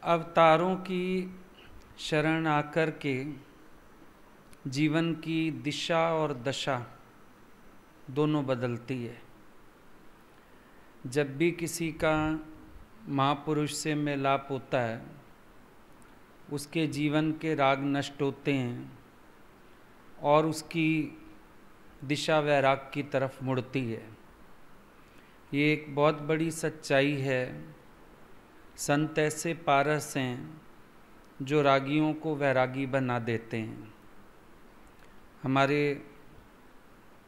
अवतारों की शरण आकर के जीवन की दिशा और दशा दोनों बदलती है। जब भी किसी का महापुरुष से मिलाप होता है, उसके जीवन के राग नष्ट होते हैं और उसकी दिशा वैराग की तरफ मुड़ती है। ये एक बहुत बड़ी सच्चाई है। संत ऐसे पारस हैं जो रागियों को वैरागी बना देते हैं। हमारे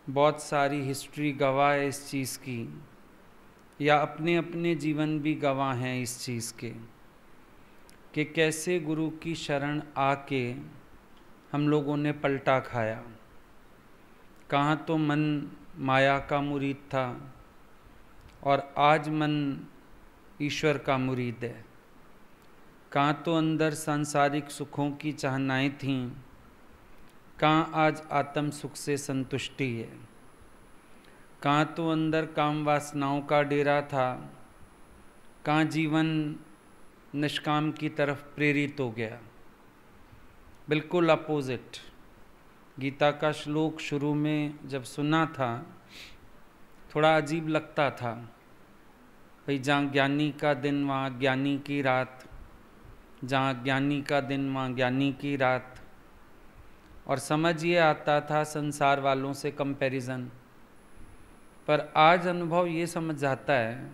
बहुत सारी हिस्ट्री गवाह है इस चीज़ की, या अपने अपने जीवन भी गवाह हैं इस चीज़ के, कि कैसे गुरु की शरण आके हम लोगों ने पलटा खाया। कहाँ तो मन माया का मुरीद था और आज मन ईश्वर का मुरीद है। कहाँ तो अंदर सांसारिक सुखों की चाहनाएं थीं, कहाँ आज आत्म सुख से संतुष्टि है। कहाँ तो अंदर काम वासनाओं का डेरा था, कहाँ जीवन निष्काम की तरफ प्रेरित हो गया। बिल्कुल अपोजिट। गीता का श्लोक शुरू में जब सुना था थोड़ा अजीब लगता था। भाई जहाँ ज्ञानी का दिन वहाँ ज्ञानी की रात, जहाँ ज्ञानी का दिन वहाँ ज्ञानी की रात। और समझ ये आता था संसार वालों से कंपैरिजन। पर आज अनुभव ये समझ आता है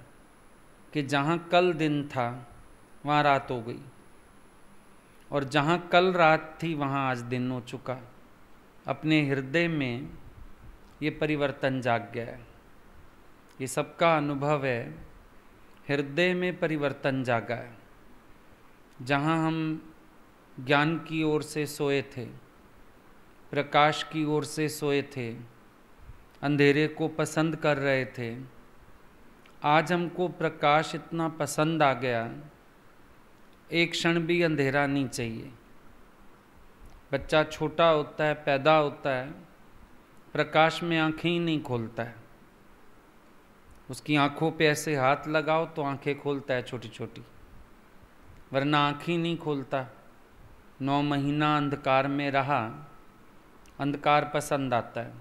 कि जहाँ कल दिन था वहाँ रात हो गई, और जहाँ कल रात थी वहाँ आज दिन हो चुका। अपने हृदय में ये परिवर्तन जाग गया है। ये सबका अनुभव है। हृदय में परिवर्तन जागा है। जहाँ हम ज्ञान की ओर से सोए थे, प्रकाश की ओर से सोए थे, अंधेरे को पसंद कर रहे थे, आज हमको प्रकाश इतना पसंद आ गया, एक क्षण भी अंधेरा नहीं चाहिए। बच्चा छोटा होता है, पैदा होता है, प्रकाश में आंखें ही नहीं खोलता है। उसकी आंखों पे ऐसे हाथ लगाओ तो आंखें खोलता है छोटी छोटी, वरना आँख ही नहीं खोलता। 9 महीना अंधकार में रहा, अंधकार पसंद आता है।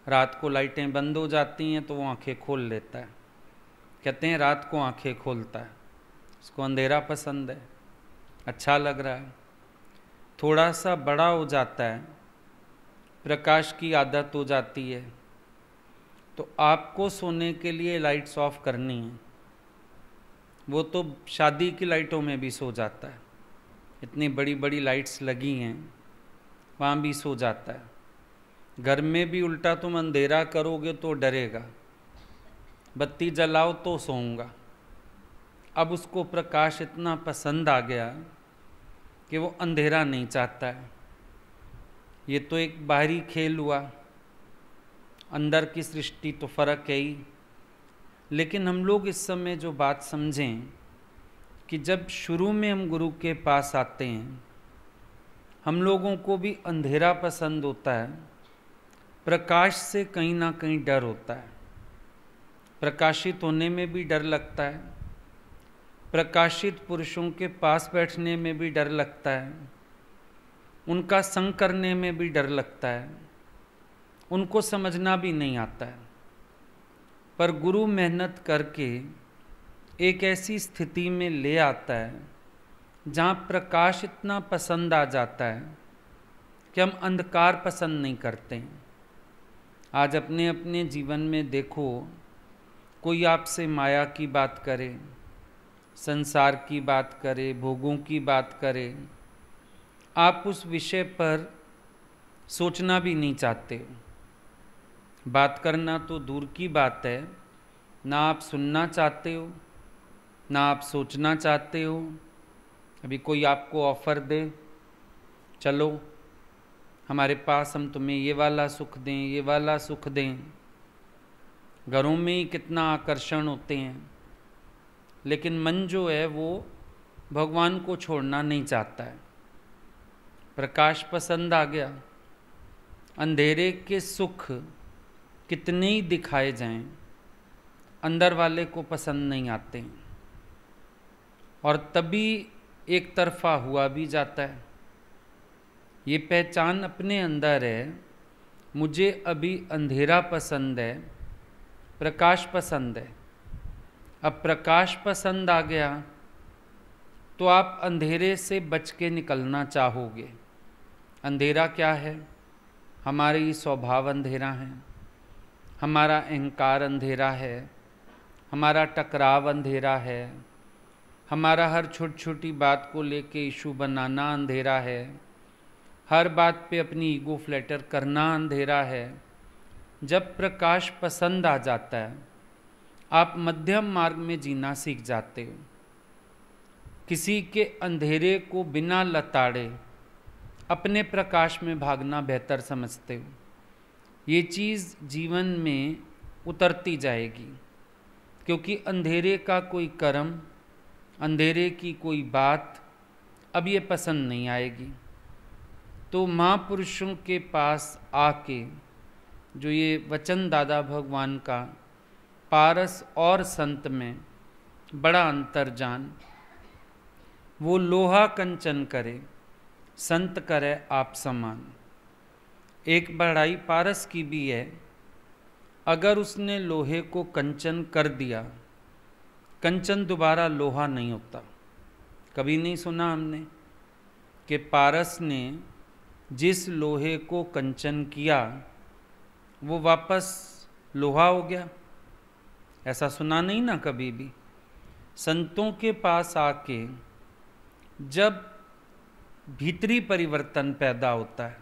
रात को लाइटें बंद हो जाती हैं तो वो आंखें खोल लेता है। कहते हैं रात को आंखें खोलता है, उसको अंधेरा पसंद है, अच्छा लग रहा है। थोड़ा सा बड़ा हो जाता है, प्रकाश की आदत हो जाती है, तो आपको सोने के लिए लाइट्स ऑफ करनी है। वो तो शादी की लाइटों में भी सो जाता है। इतनी बड़ी बड़ी लाइट्स लगी हैं, वहाँ भी सो जाता है। घर में भी उल्टा तुम अंधेरा करोगे तो डरेगा, बत्ती जलाओ तो सोऊंगा। अब उसको प्रकाश इतना पसंद आ गया कि वो अंधेरा नहीं चाहता है। ये तो एक बाहरी खेल हुआ, अंदर की सृष्टि तो फर्क है ही। लेकिन हम लोग इस समय जो बात समझें कि जब शुरू में हम गुरु के पास आते हैं, हम लोगों को भी अंधेरा पसंद होता है, प्रकाश से कहीं ना कहीं डर होता है। प्रकाशित होने में भी डर लगता है, प्रकाशित पुरुषों के पास बैठने में भी डर लगता है, उनका संग करने में भी डर लगता है, उनको समझना भी नहीं आता है। पर गुरु मेहनत करके एक ऐसी स्थिति में ले आता है जहाँ प्रकाश इतना पसंद आ जाता है कि हम अंधकार पसंद नहीं करते हैं। आज अपने अपने जीवन में देखो, कोई आपसे माया की बात करे, संसार की बात करे, भोगों की बात करे, आप उस विषय पर सोचना भी नहीं चाहते हो। बात करना तो दूर की बात है, ना आप सुनना चाहते हो, ना आप सोचना चाहते हो। अभी कोई आपको ऑफ़र दे, चलो हमारे पास हम तुम्हें ये वाला सुख दें, ये वाला सुख दें। घरों में ही कितना आकर्षण होते हैं, लेकिन मन जो है वो भगवान को छोड़ना नहीं चाहता है। प्रकाश पसंद आ गया, अंधेरे के सुख कितने ही दिखाए जाएं, अंदर वाले को पसंद नहीं आते हैं। और तभी एक तरफा हुआ भी जाता है। ये पहचान अपने अंदर है, मुझे अभी अंधेरा पसंद है, प्रकाश पसंद है। अब प्रकाश पसंद आ गया तो आप अंधेरे से बच के निकलना चाहोगे। अंधेरा क्या है? हमारी स्वभाव अंधेरा है, हमारा अहंकार अंधेरा है, हमारा टकराव अंधेरा है, हमारा हर छोटी छोटी बात को लेके इशू बनाना अंधेरा है, हर बात पे अपनी ईगो फ्लैटर करना अंधेरा है। जब प्रकाश पसंद आ जाता है, आप मध्यम मार्ग में जीना सीख जाते हो। किसी के अंधेरे को बिना लताड़े अपने प्रकाश में भागना बेहतर समझते हो। ये चीज़ जीवन में उतरती जाएगी, क्योंकि अंधेरे का कोई कर्म, अंधेरे की कोई बात अब ये पसंद नहीं आएगी। तो महापुरुषों के पास आके जो ये वचन दादा भगवान का पारस और संत में बड़ा अंतर जान, वो लोहा कंचन करे संत करे आप समान। एक बड़ाई पारस की भी है, अगर उसने लोहे को कंचन कर दिया, कंचन दोबारा लोहा नहीं होता। कभी नहीं सुना हमने कि पारस ने जिस लोहे को कंचन किया वो वापस लोहा हो गया? ऐसा सुना नहीं ना कभी भी। संतों के पास आके जब भीतरी परिवर्तन पैदा होता है,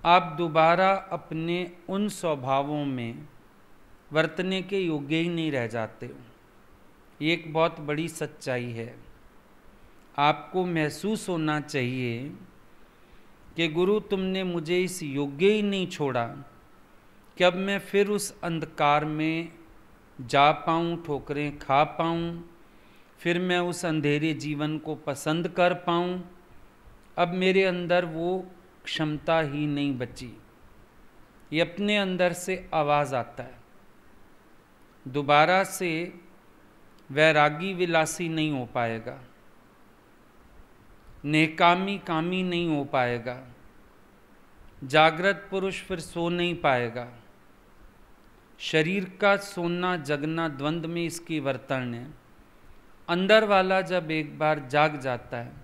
आप दोबारा अपने उन स्वभावों में वर्तने के योग्य ही नहीं रह जाते हो। ये एक बहुत बड़ी सच्चाई है। आपको महसूस होना चाहिए कि गुरु तुमने मुझे इस योग्य ही नहीं छोड़ा कि अब मैं फिर उस अंधकार में जा पाऊँ, ठोकरें खा पाऊँ, फिर मैं उस अंधेरे जीवन को पसंद कर पाऊँ। अब मेरे अंदर वो क्षमता ही नहीं बची। ये अपने अंदर से आवाज़ आता है। दोबारा से वैरागी विलासी नहीं हो पाएगा, नेकामी कामी नहीं हो पाएगा, जागृत पुरुष फिर सो नहीं पाएगा। शरीर का सोना जगना द्वंद्व में इसकी वर्तन है। अंदर वाला जब एक बार जाग जाता है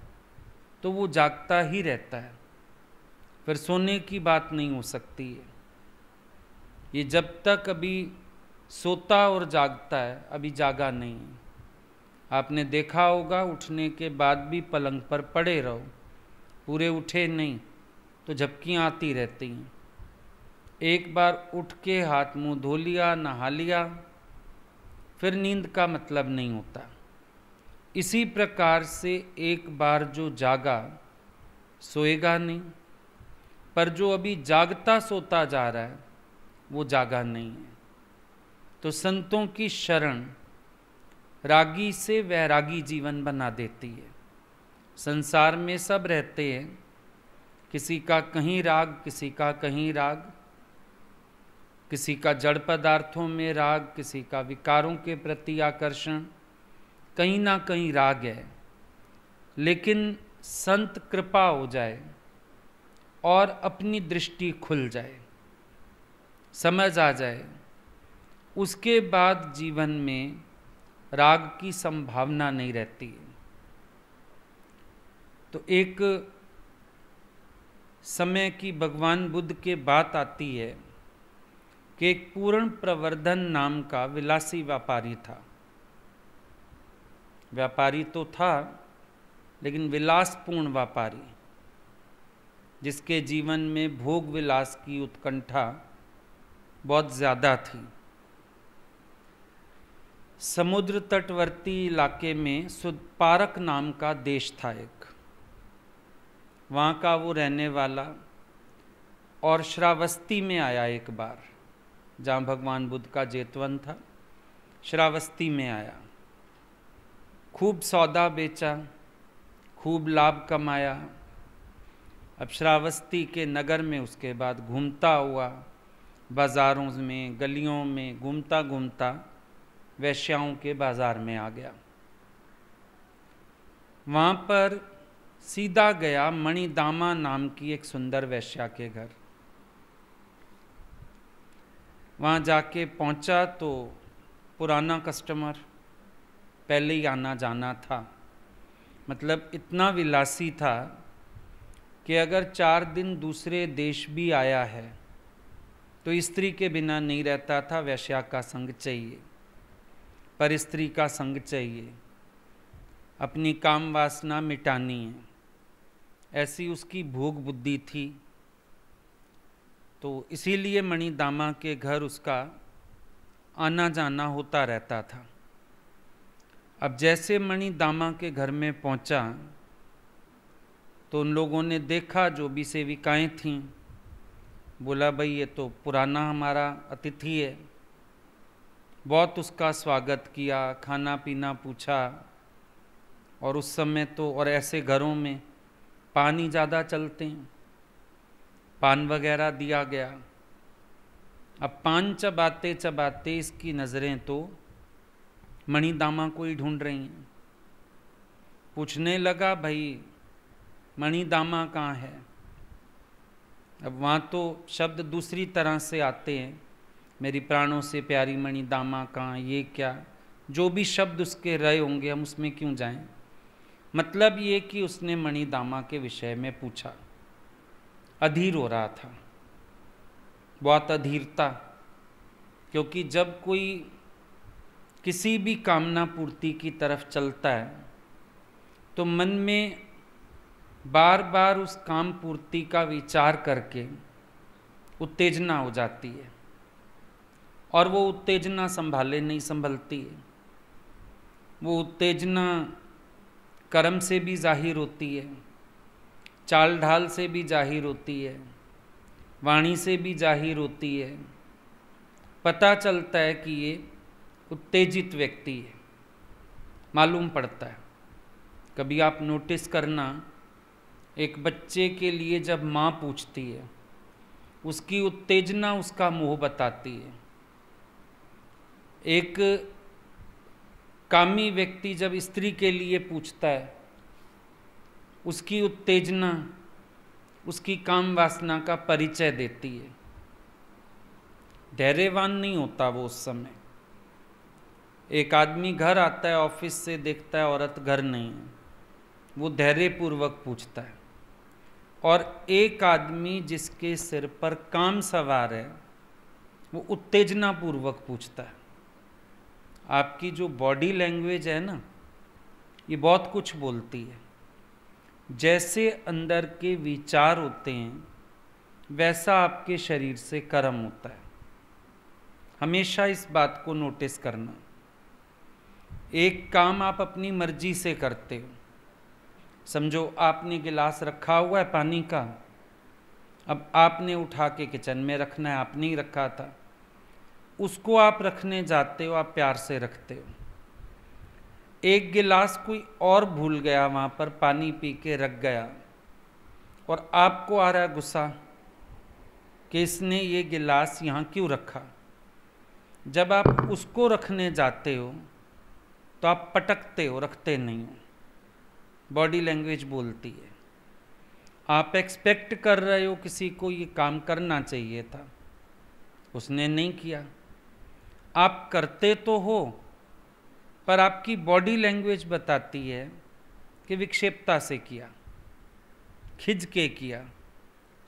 तो वो जागता ही रहता है, फिर सोने की बात नहीं हो सकती है। ये जब तक अभी सोता और जागता है, अभी जागा नहीं है। आपने देखा होगा उठने के बाद भी पलंग पर पड़े रहो, पूरे उठे नहीं तो झपकियाँ आती रहती हैं। एक बार उठ के हाथ मुंह धो लिया, नहा लिया, फिर नींद का मतलब नहीं होता। इसी प्रकार से एक बार जो जागा सोएगा नहीं, पर जो अभी जागता सोता जा रहा है वो जागा नहीं है। तो संतों की शरण रागी से वैरागी जीवन बना देती है। संसार में सब रहते हैं, किसी का कहीं राग, किसी का कहीं राग, किसी का जड़ पदार्थों में राग, किसी का विकारों के प्रति आकर्षण, कहीं ना कहीं राग है। लेकिन संत कृपा हो जाए और अपनी दृष्टि खुल जाए, समझ आ जाए, उसके बाद जीवन में राग की संभावना नहीं रहती है। तो एक समय की भगवान बुद्ध के बात आती है कि एक पूर्ण प्रवर्धन नाम का विलासी व्यापारी था। व्यापारी तो था, लेकिन विलासपूर्ण व्यापारी, जिसके जीवन में भोग विलास की उत्कंठा बहुत ज़्यादा थी। समुद्र तटवर्ती इलाके में सुदपारक नाम का देश था एक, वहाँ का वो रहने वाला, और श्रावस्ती में आया एक बार, जहाँ भगवान बुद्ध का जेतवन था। श्रावस्ती में आया, खूब सौदा बेचा, खूब लाभ कमाया। अब श्रावस्ती के नगर में उसके बाद घूमता हुआ, बाज़ारों में गलियों में घूमता घूमता वैश्याओं के बाज़ार में आ गया। वहाँ पर सीधा गया मणिदामा नाम की एक सुंदर वैश्या के घर। वहाँ जाके पहुँचा तो पुराना कस्टमर, पहले ही आना जाना था, मतलब इतना विलासी था कि अगर 4 दिन दूसरे देश भी आया है तो स्त्री के बिना नहीं रहता था। वैश्या का संग चाहिए, पर स्त्री का संग चाहिए, अपनी काम वासना मिटानी है, ऐसी उसकी भोग बुद्धि थी। तो इसीलिए मणिदामा के घर उसका आना जाना होता रहता था। अब जैसे मणिदामा के घर में पहुंचा तो उन लोगों ने देखा, जो भी सेविकाएं थीं, बोला भाई ये तो पुराना हमारा अतिथि है। बहुत उसका स्वागत किया, खाना पीना पूछा। और उस समय तो, और ऐसे घरों में पानी ज़्यादा चलते हैं, पान वगैरह दिया गया। अब पान चबाते चबाते इसकी नज़रें तो मणिदामा को ही ढूंढ रही हैं। पूछने लगा, भाई मणिदामा कहाँ है? अब वहाँ तो शब्द दूसरी तरह से आते हैं, मेरी प्राणों से प्यारी मणिदामा कहाँ, ये क्या, जो भी शब्द उसके रहे होंगे हम उसमें क्यों जाएं। मतलब ये कि उसने मणिदामा के विषय में पूछा। अधीर हो रहा था, बहुत अधीरता, क्योंकि जब कोई किसी भी कामना पूर्ति की तरफ चलता है तो मन में बार बार उस काम पूर्ति का विचार करके उत्तेजना हो जाती है, और वो उत्तेजना संभाले नहीं संभलती है। वो उत्तेजना कर्म से भी जाहिर होती है, चाल ढाल से भी जाहिर होती है, वाणी से भी जाहिर होती है। पता चलता है कि ये उत्तेजित व्यक्ति है, मालूम पड़ता है। कभी आप नोटिस करना, एक बच्चे के लिए जब माँ पूछती है, उसकी उत्तेजना उसका मुँह बताती है। एक कामी व्यक्ति जब स्त्री के लिए पूछता है, उसकी उत्तेजना उसकी काम वासना का परिचय देती है। धैर्यवान नहीं होता वो उस समय। एक आदमी घर आता है ऑफिस से, देखता है औरत घर नहीं है, वो धैर्यपूर्वक पूछता है। और एक आदमी जिसके सिर पर काम सवार है, वो उत्तेजना पूर्वक पूछता है। आपकी जो बॉडी लैंग्वेज है ना, ये बहुत कुछ बोलती है। जैसे अंदर के विचार होते हैं, वैसा आपके शरीर से कर्म होता है। हमेशा इस बात को नोटिस करना। एक काम आप अपनी मर्जी से करते हो, समझो आपने गिलास रखा हुआ है पानी का, अब आपने उठा के किचन में रखना है, आपने ही रखा था, उसको आप रखने जाते हो, आप प्यार से रखते हो। एक गिलास कोई और भूल गया, वहाँ पर पानी पी के रख गया, और आपको आ रहा है गुस्सा कि इसने ये गिलास यहाँ क्यों रखा। जब आप उसको रखने जाते हो तो आप पटकते हो, रखते नहीं हो। बॉडी लैंग्वेज बोलती है। आप एक्सपेक्ट कर रहे हो किसी को ये काम करना चाहिए था, उसने नहीं किया। आप करते तो हो, पर आपकी बॉडी लैंग्वेज बताती है कि विक्षेपता से किया, खिज के किया,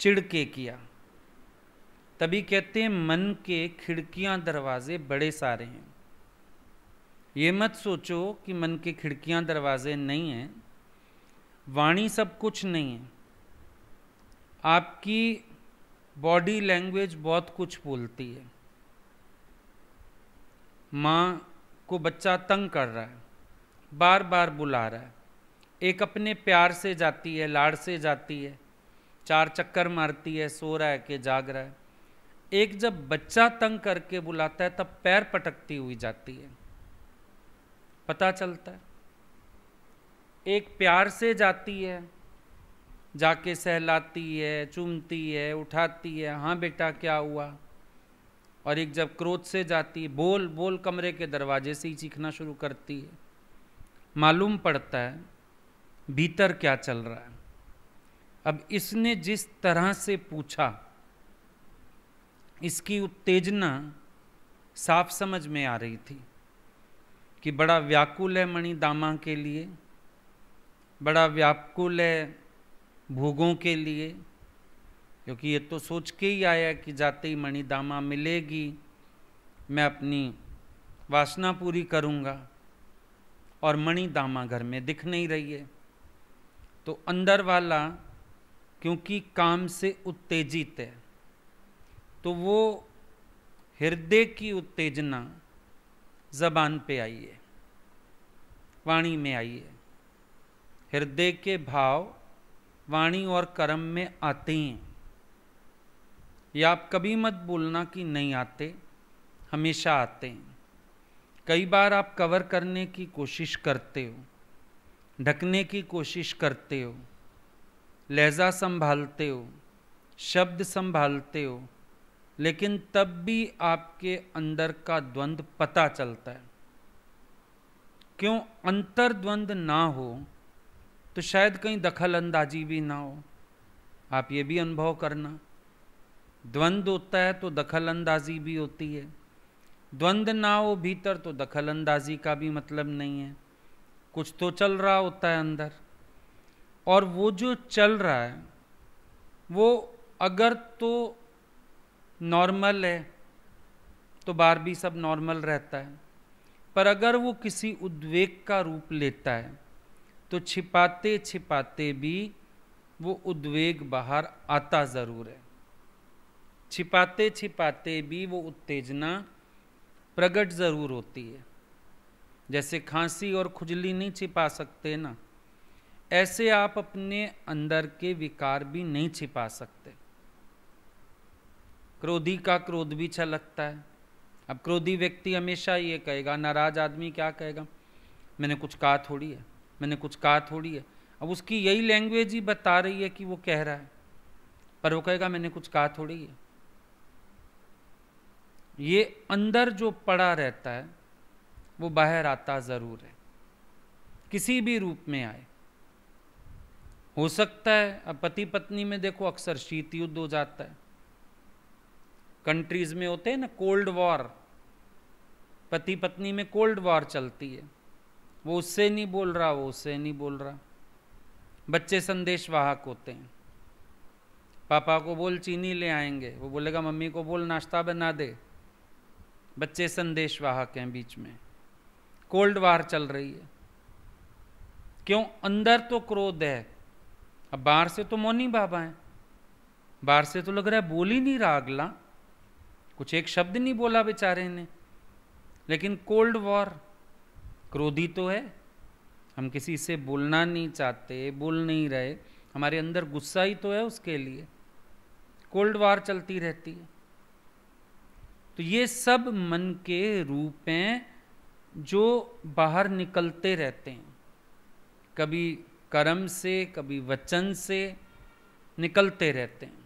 चिढ़ के किया। तभी कहते हैं मन के खिड़कियां दरवाजे बड़े सारे हैं। ये मत सोचो कि मन के खिड़कियां दरवाजे नहीं हैं। वाणी सब कुछ नहीं है। आपकी बॉडी लैंग्वेज बहुत कुछ बोलती है। माँ को बच्चा तंग कर रहा है, बार बार बुला रहा है, एक अपने प्यार से जाती है, लाड़ से जाती है, 4 चक्कर मारती है, सो रहा है कि जाग रहा है। एक जब बच्चा तंग करके बुलाता है तब पैर पटकती हुई जाती है, पता चलता है। एक प्यार से जाती है, जाके सहलाती है, चूमती है, उठाती है, हाँ बेटा क्या हुआ। और एक जब क्रोध से जाती है, बोल बोल कमरे के दरवाजे से ही चीखना शुरू करती है। मालूम पड़ता है भीतर क्या चल रहा है। अब इसने जिस तरह से पूछा, इसकी उत्तेजना साफ समझ में आ रही थी कि बड़ा व्याकुल है मणिदामा के लिए, बड़ा व्याकुल है भोगों के लिए, क्योंकि ये तो सोच के ही आया कि जाते ही मणिदामा मिलेगी, मैं अपनी वासना पूरी करूँगा, और मणिदामा घर में दिख नहीं रही है। तो अंदर वाला क्योंकि काम से उत्तेजित है, तो वो हृदय की उत्तेजना जबान पे आई है, वाणी में आई है। हृदय के भाव वाणी और कर्म में आते हैं। या आप कभी मत बोलना कि नहीं आते, हमेशा आते हैं। कई बार आप कवर करने की कोशिश करते हो, ढकने की कोशिश करते हो, लहजा संभालते हो, शब्द संभालते हो, लेकिन तब भी आपके अंदर का द्वंद्व पता चलता है। क्यों? अंतर्द्वंद ना हो तो शायद कहीं दखल अंदाजी भी ना हो। आप ये भी अनुभव करना, द्वंद्व होता है तो दखल अंदाजी भी होती है, द्वंद्व ना हो भीतर तो दखल अंदाजी का भी मतलब नहीं है। कुछ तो चल रहा होता है अंदर, और वो जो चल रहा है वो अगर तो नॉर्मल है तो बाहर भी सब नॉर्मल रहता है, पर अगर वो किसी उद्वेग का रूप लेता है तो छिपाते छिपाते भी वो उद्वेग बाहर आता ज़रूर है। छिपाते छिपाते भी वो उत्तेजना प्रकट ज़रूर होती है। जैसे खांसी और खुजली नहीं छिपा सकते ना, ऐसे आप अपने अंदर के विकार भी नहीं छिपा सकते। क्रोधी का क्रोध भी छलकता है। अब क्रोधी व्यक्ति हमेशा ये कहेगा, नाराज आदमी क्या कहेगा, मैंने कुछ कहा थोड़ी है, मैंने कुछ कहा थोड़ी है। अब उसकी यही लैंग्वेज ही बता रही है कि वो कह रहा है, पर वो कहेगा मैंने कुछ कहा थोड़ी है। ये अंदर जो पड़ा रहता है वो बाहर आता जरूर है, किसी भी रूप में आए। हो सकता है, अब पति पत्नी में देखो अक्सर शीत युद्ध हो जाता है। कंट्रीज में होते हैं ना कोल्ड वॉर, पति पत्नी में कोल्ड वॉर चलती है। वो उससे नहीं बोल रहा, वो उससे नहीं बोल रहा। बच्चे संदेश वाहक होते हैं, पापा को बोल चीनी ले आएंगे, वो बोलेगा मम्मी को बोल नाश्ता बना दे। बच्चे संदेश वाहक हैं, बीच में कोल्ड वॉर चल रही है। क्यों? अंदर तो क्रोध है, अब बाहर से तो मौनी बाबा हैं, बाहर से तो लग रहा है बोल ही नहीं रहा अगला, कुछ एक शब्द नहीं बोला बेचारे ने, लेकिन कोल्ड वॉर, क्रोधी तो है। हम किसी से बोलना नहीं चाहते, बोल नहीं रहे, हमारे अंदर गुस्सा ही तो है उसके लिए, कोल्ड वॉर चलती रहती है। तो ये सब मन के रूप हैं जो बाहर निकलते रहते हैं, कभी कर्म से कभी वचन से निकलते रहते हैं।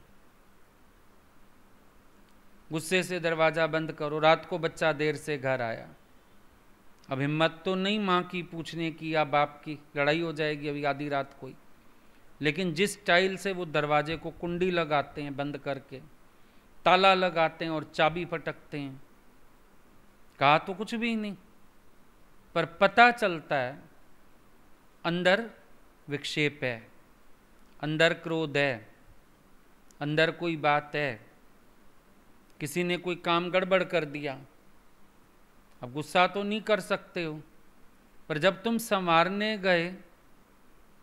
गुस्से से दरवाज़ा बंद करो, रात को बच्चा देर से घर आया, अब हिम्मत तो नहीं माँ की पूछने की या बाप की, लड़ाई हो जाएगी अभी आधी रात को ही, लेकिन जिस स्टाइल से वो दरवाजे को कुंडी लगाते हैं बंद करके, ताला लगाते हैं और चाबी फटकते हैं, कहा तो कुछ भी नहीं, पर पता चलता है अंदर विक्षेप है, अंदर क्रोध है, अंदर कोई बात है, किसी ने कोई काम गड़बड़ कर दिया। अब गुस्सा तो नहीं कर सकते हो, पर जब तुम संवारने गए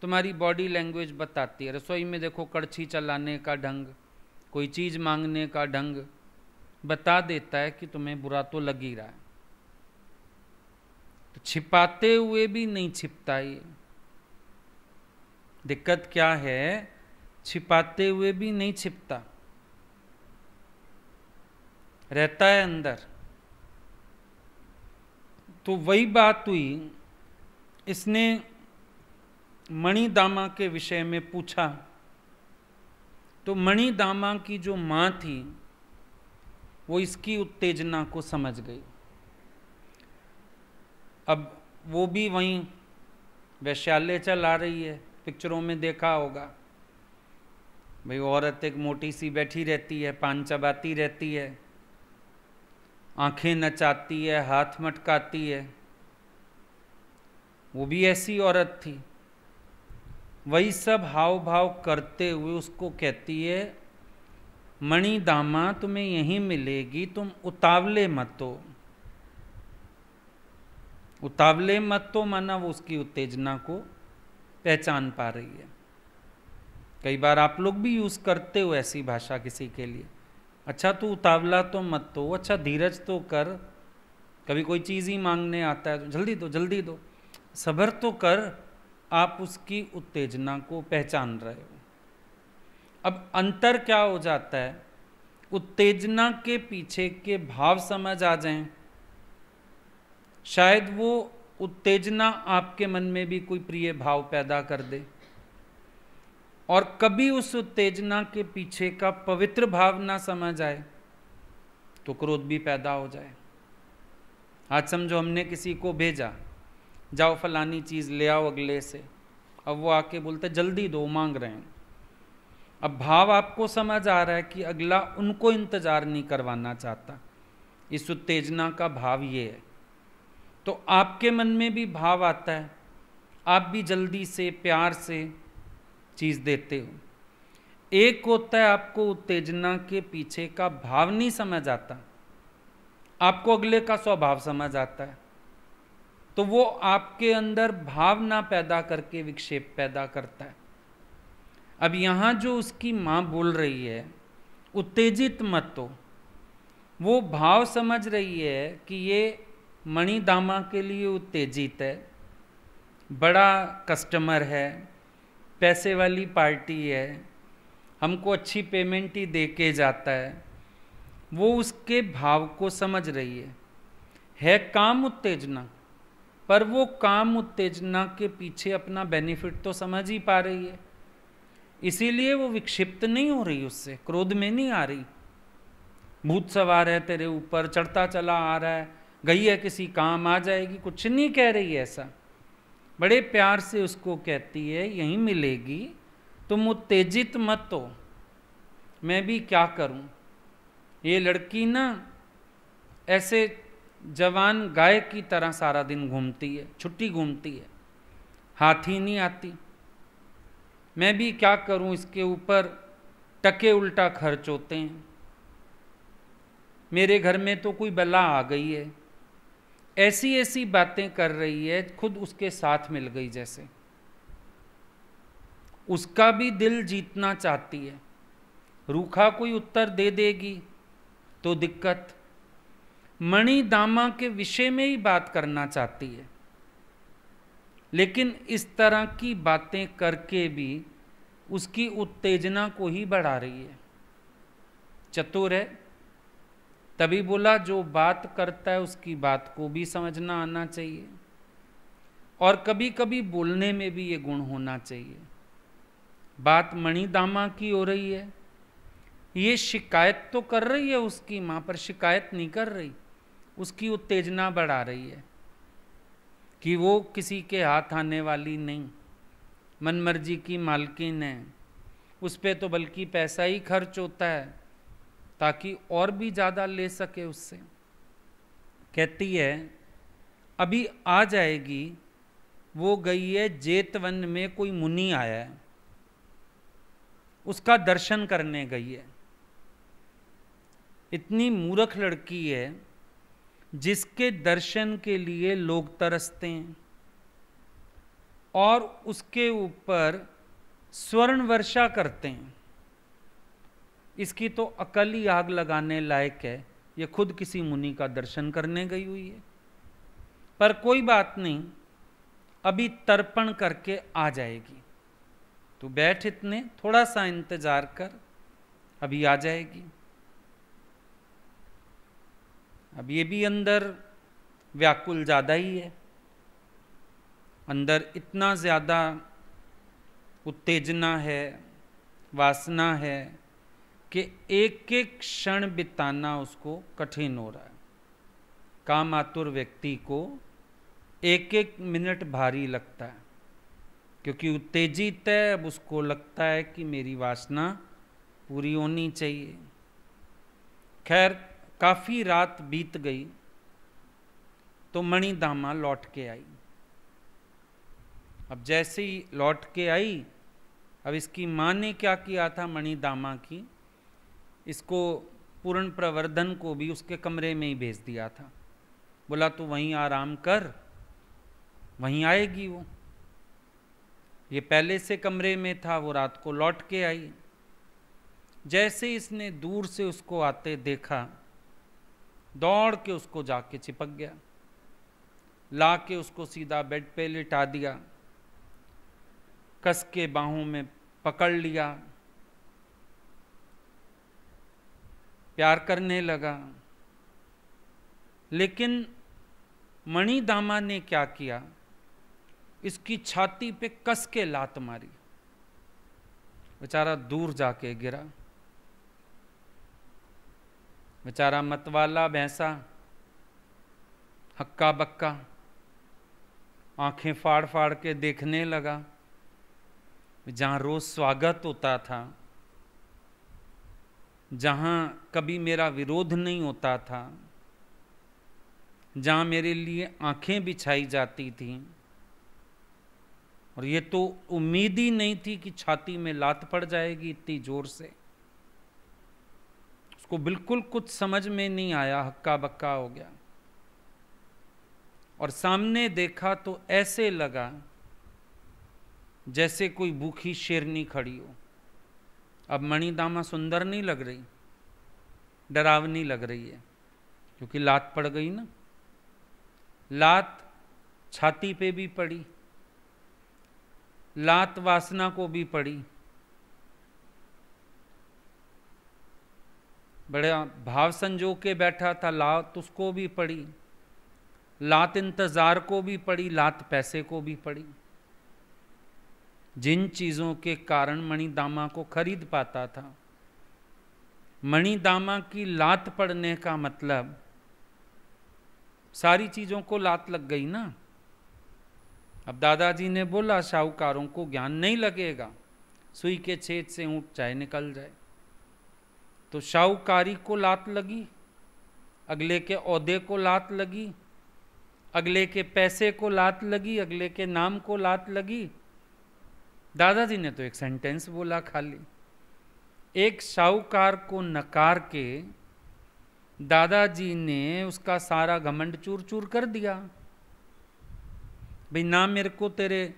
तुम्हारी बॉडी लैंग्वेज बताती है। रसोई में देखो कड़छी चलाने का ढंग, कोई चीज़ मांगने का ढंग बता देता है कि तुम्हें बुरा तो लग ही रहा है। तो छिपाते हुए भी नहीं छिपता ये। दिक्कत क्या है? छिपाते हुए भी नहीं छिपता, रहता है अंदर। तो वही बात हुई, इसने मणिदामा के विषय में पूछा, तो मणिदामा की जो माँ थी वो इसकी उत्तेजना को समझ गई। अब वो भी वहीं वैश्यालय चला रही है, पिक्चरों में देखा होगा भाई, औरत एक मोटी सी बैठी रहती है, पान चबाती रहती है, आंखें नचाती है, हाथ मटकाती है। वो भी ऐसी औरत थी। वही सब हाव भाव करते हुए उसको कहती है, मणि दामा तुम्हें यहीं मिलेगी, तुम उतावले मत हो। उतावले मत तो माना वो उसकी उत्तेजना को पहचान पा रही है। कई बार आप लोग भी यूज करते हो ऐसी भाषा किसी के लिए, अच्छा तू उतावला तो मत तो, अच्छा धीरज तो कर, कभी कोई चीज़ ही मांगने आता है तो जल्दी दो जल्दी दो, सब्र तो कर। आप उसकी उत्तेजना को पहचान रहे हो। अब अंतर क्या हो जाता है, उत्तेजना के पीछे के भाव समझ आ जाएं, शायद वो उत्तेजना आपके मन में भी कोई प्रिय भाव पैदा कर दे, और कभी उस उत्तेजना के पीछे का पवित्र भाव ना समझ आए तो क्रोध भी पैदा हो जाए। आज समझो हमने किसी को भेजा, जाओ फलानी चीज़ ले आओ अगले से, अब वो आके बोलते जल्दी दो, मांग रहे हैं। अब भाव आपको समझ आ रहा है कि अगला उनको इंतजार नहीं करवाना चाहता, इस उत्तेजना का भाव ये है। तो आपके मन में भी भाव आता है, आप भी जल्दी से प्यार से चीज़ देते हो। एक होता है आपको उत्तेजना के पीछे का भाव नहीं समझ आता, आपको अगले का स्वभाव समझ आता है, तो वो आपके अंदर भावना पैदा करके विक्षेप पैदा करता है। अब यहाँ जो उसकी माँ बोल रही है उत्तेजित मत हो, वो भाव समझ रही है कि ये मणि दामा के लिए उत्तेजित है, बड़ा कस्टमर है, पैसे वाली पार्टी है, हमको अच्छी पेमेंट ही दे के जाता है। वो उसके भाव को समझ रही है काम उत्तेजना, पर वो काम उत्तेजना के पीछे अपना बेनिफिट तो समझ ही पा रही है, इसीलिए वो विक्षिप्त नहीं हो रही, उससे क्रोध में नहीं आ रही। भूत सवार है तेरे ऊपर, चढ़ता चला आ रहा है, गई है किसी काम आ जाएगी, कुछ नहीं कह रही है ऐसा। बड़े प्यार से उसको कहती है यहीं मिलेगी, तुम उत्तेजित मत हो, मैं भी क्या करूं। ये लड़की ना ऐसे जवान गाय की तरह सारा दिन घूमती है, छुट्टी घूमती है, हाथी नहीं आती। मैं भी क्या करूं, इसके ऊपर टके उल्टा खर्च होते हैं, मेरे घर में तो कोई बला आ गई है, ऐसी ऐसी बातें कर रही है, खुद उसके साथ मिल गई जैसे। उसका भी दिल जीतना चाहती है, रूखा कोई उत्तर दे देगी तो दिक्कत। मणि दामा के विषय में ही बात करना चाहती है, लेकिन इस तरह की बातें करके भी उसकी उत्तेजना को ही बढ़ा रही है। चतुर है, तभी बोला जो बात करता है उसकी बात को भी समझना आना चाहिए, और कभी कभी बोलने में भी ये गुण होना चाहिए। बात मणि दामा की हो रही है, ये शिकायत तो कर रही है उसकी माँ पर, शिकायत नहीं कर रही, उसकी उत्तेजना बढ़ा रही है कि वो किसी के हाथ आने वाली नहीं, मनमर्जी की मालकिन है, उस पर तो बल्कि पैसा ही खर्च होता है ताकि और भी ज़्यादा ले सके उससे। कहती है अभी आ जाएगी, वो गई है जेतवन में, कोई मुनि आया है, उसका दर्शन करने गई है। इतनी मूर्ख लड़की है जिसके दर्शन के लिए लोग तरसते हैं, और उसके ऊपर स्वर्ण वर्षा करते हैं। इसकी तो अकल ही आग लगाने लायक है, ये खुद किसी मुनि का दर्शन करने गई हुई है। पर कोई बात नहीं, अभी तर्पण करके आ जाएगी, तू बैठ, इतने थोड़ा सा इंतजार कर, अभी आ जाएगी। अब ये भी अंदर व्याकुल ज़्यादा ही है, अंदर इतना ज़्यादा उत्तेजना है, वासना है कि एक एक क्षण बिताना उसको कठिन हो रहा है। काम आतुर व्यक्ति को एक एक मिनट भारी लगता है। क्योंकि उत्तेजित है, अब उसको लगता है कि मेरी वासना पूरी होनी चाहिए। खैर काफ़ी रात बीत गई तो मणिदामा लौट के आई। अब जैसे ही लौट के आई, अब इसकी माँ ने क्या किया था मणिदामा की, इसको पूर्ण प्रवर्धन को भी उसके कमरे में ही भेज दिया था। बोला तू वहीं आराम कर, वहीं आएगी वो। ये पहले से कमरे में था, वो रात को लौट के आई। जैसे इसने दूर से उसको आते देखा, दौड़ के उसको जाके चिपक गया, ला के उसको सीधा बेड पे लिटा दिया, कस के बाहों में पकड़ लिया, प्यार करने लगा। लेकिन मणिदामा ने क्या किया, इसकी छाती पे कस के लात मारी, बेचारा दूर जाके गिरा। बेचारा मतवाला भैंसा हक्का बक्का आंखें फाड़ फाड़ के देखने लगा। जहां रोज स्वागत होता था, जहां कभी मेरा विरोध नहीं होता था, जहां मेरे लिए आंखें बिछाई जाती थीं, और ये तो उम्मीद ही नहीं थी कि छाती में लात पड़ जाएगी इतनी जोर से। उसको बिल्कुल कुछ समझ में नहीं आया, हक्का बक्का हो गया। और सामने देखा तो ऐसे लगा जैसे कोई भूखी शेरनी खड़ी हो। अब मणिदामा सुंदर नहीं लग रही, डरावनी लग रही है, क्योंकि लात पड़ गई ना। लात छाती पे भी पड़ी, लात वासना को भी पड़ी। बड़ा भाव संजो के बैठा था, लात उसको भी पड़ी, लात इंतजार को भी पड़ी, लात पैसे को भी पड़ी। जिन चीजों के कारण मणिदामा को खरीद पाता था, मणिदामा की लात पड़ने का मतलब सारी चीजों को लात लग गई ना। अब दादाजी ने बोला साहूकारों को ज्ञान नहीं लगेगा, सुई के छेद से ऊंट चाहे निकल जाए। तो साहूकारी को लात लगी, अगले के ओहदे को लात लगी, अगले के पैसे को लात लगी, अगले के नाम को लात लगी। दादाजी ने तो एक सेंटेंस बोला खाली। एक साहूकार को नकार के दादाजी ने उसका सारा घमंड चूर चूर कर दिया। भाई ना मेरे को तेरे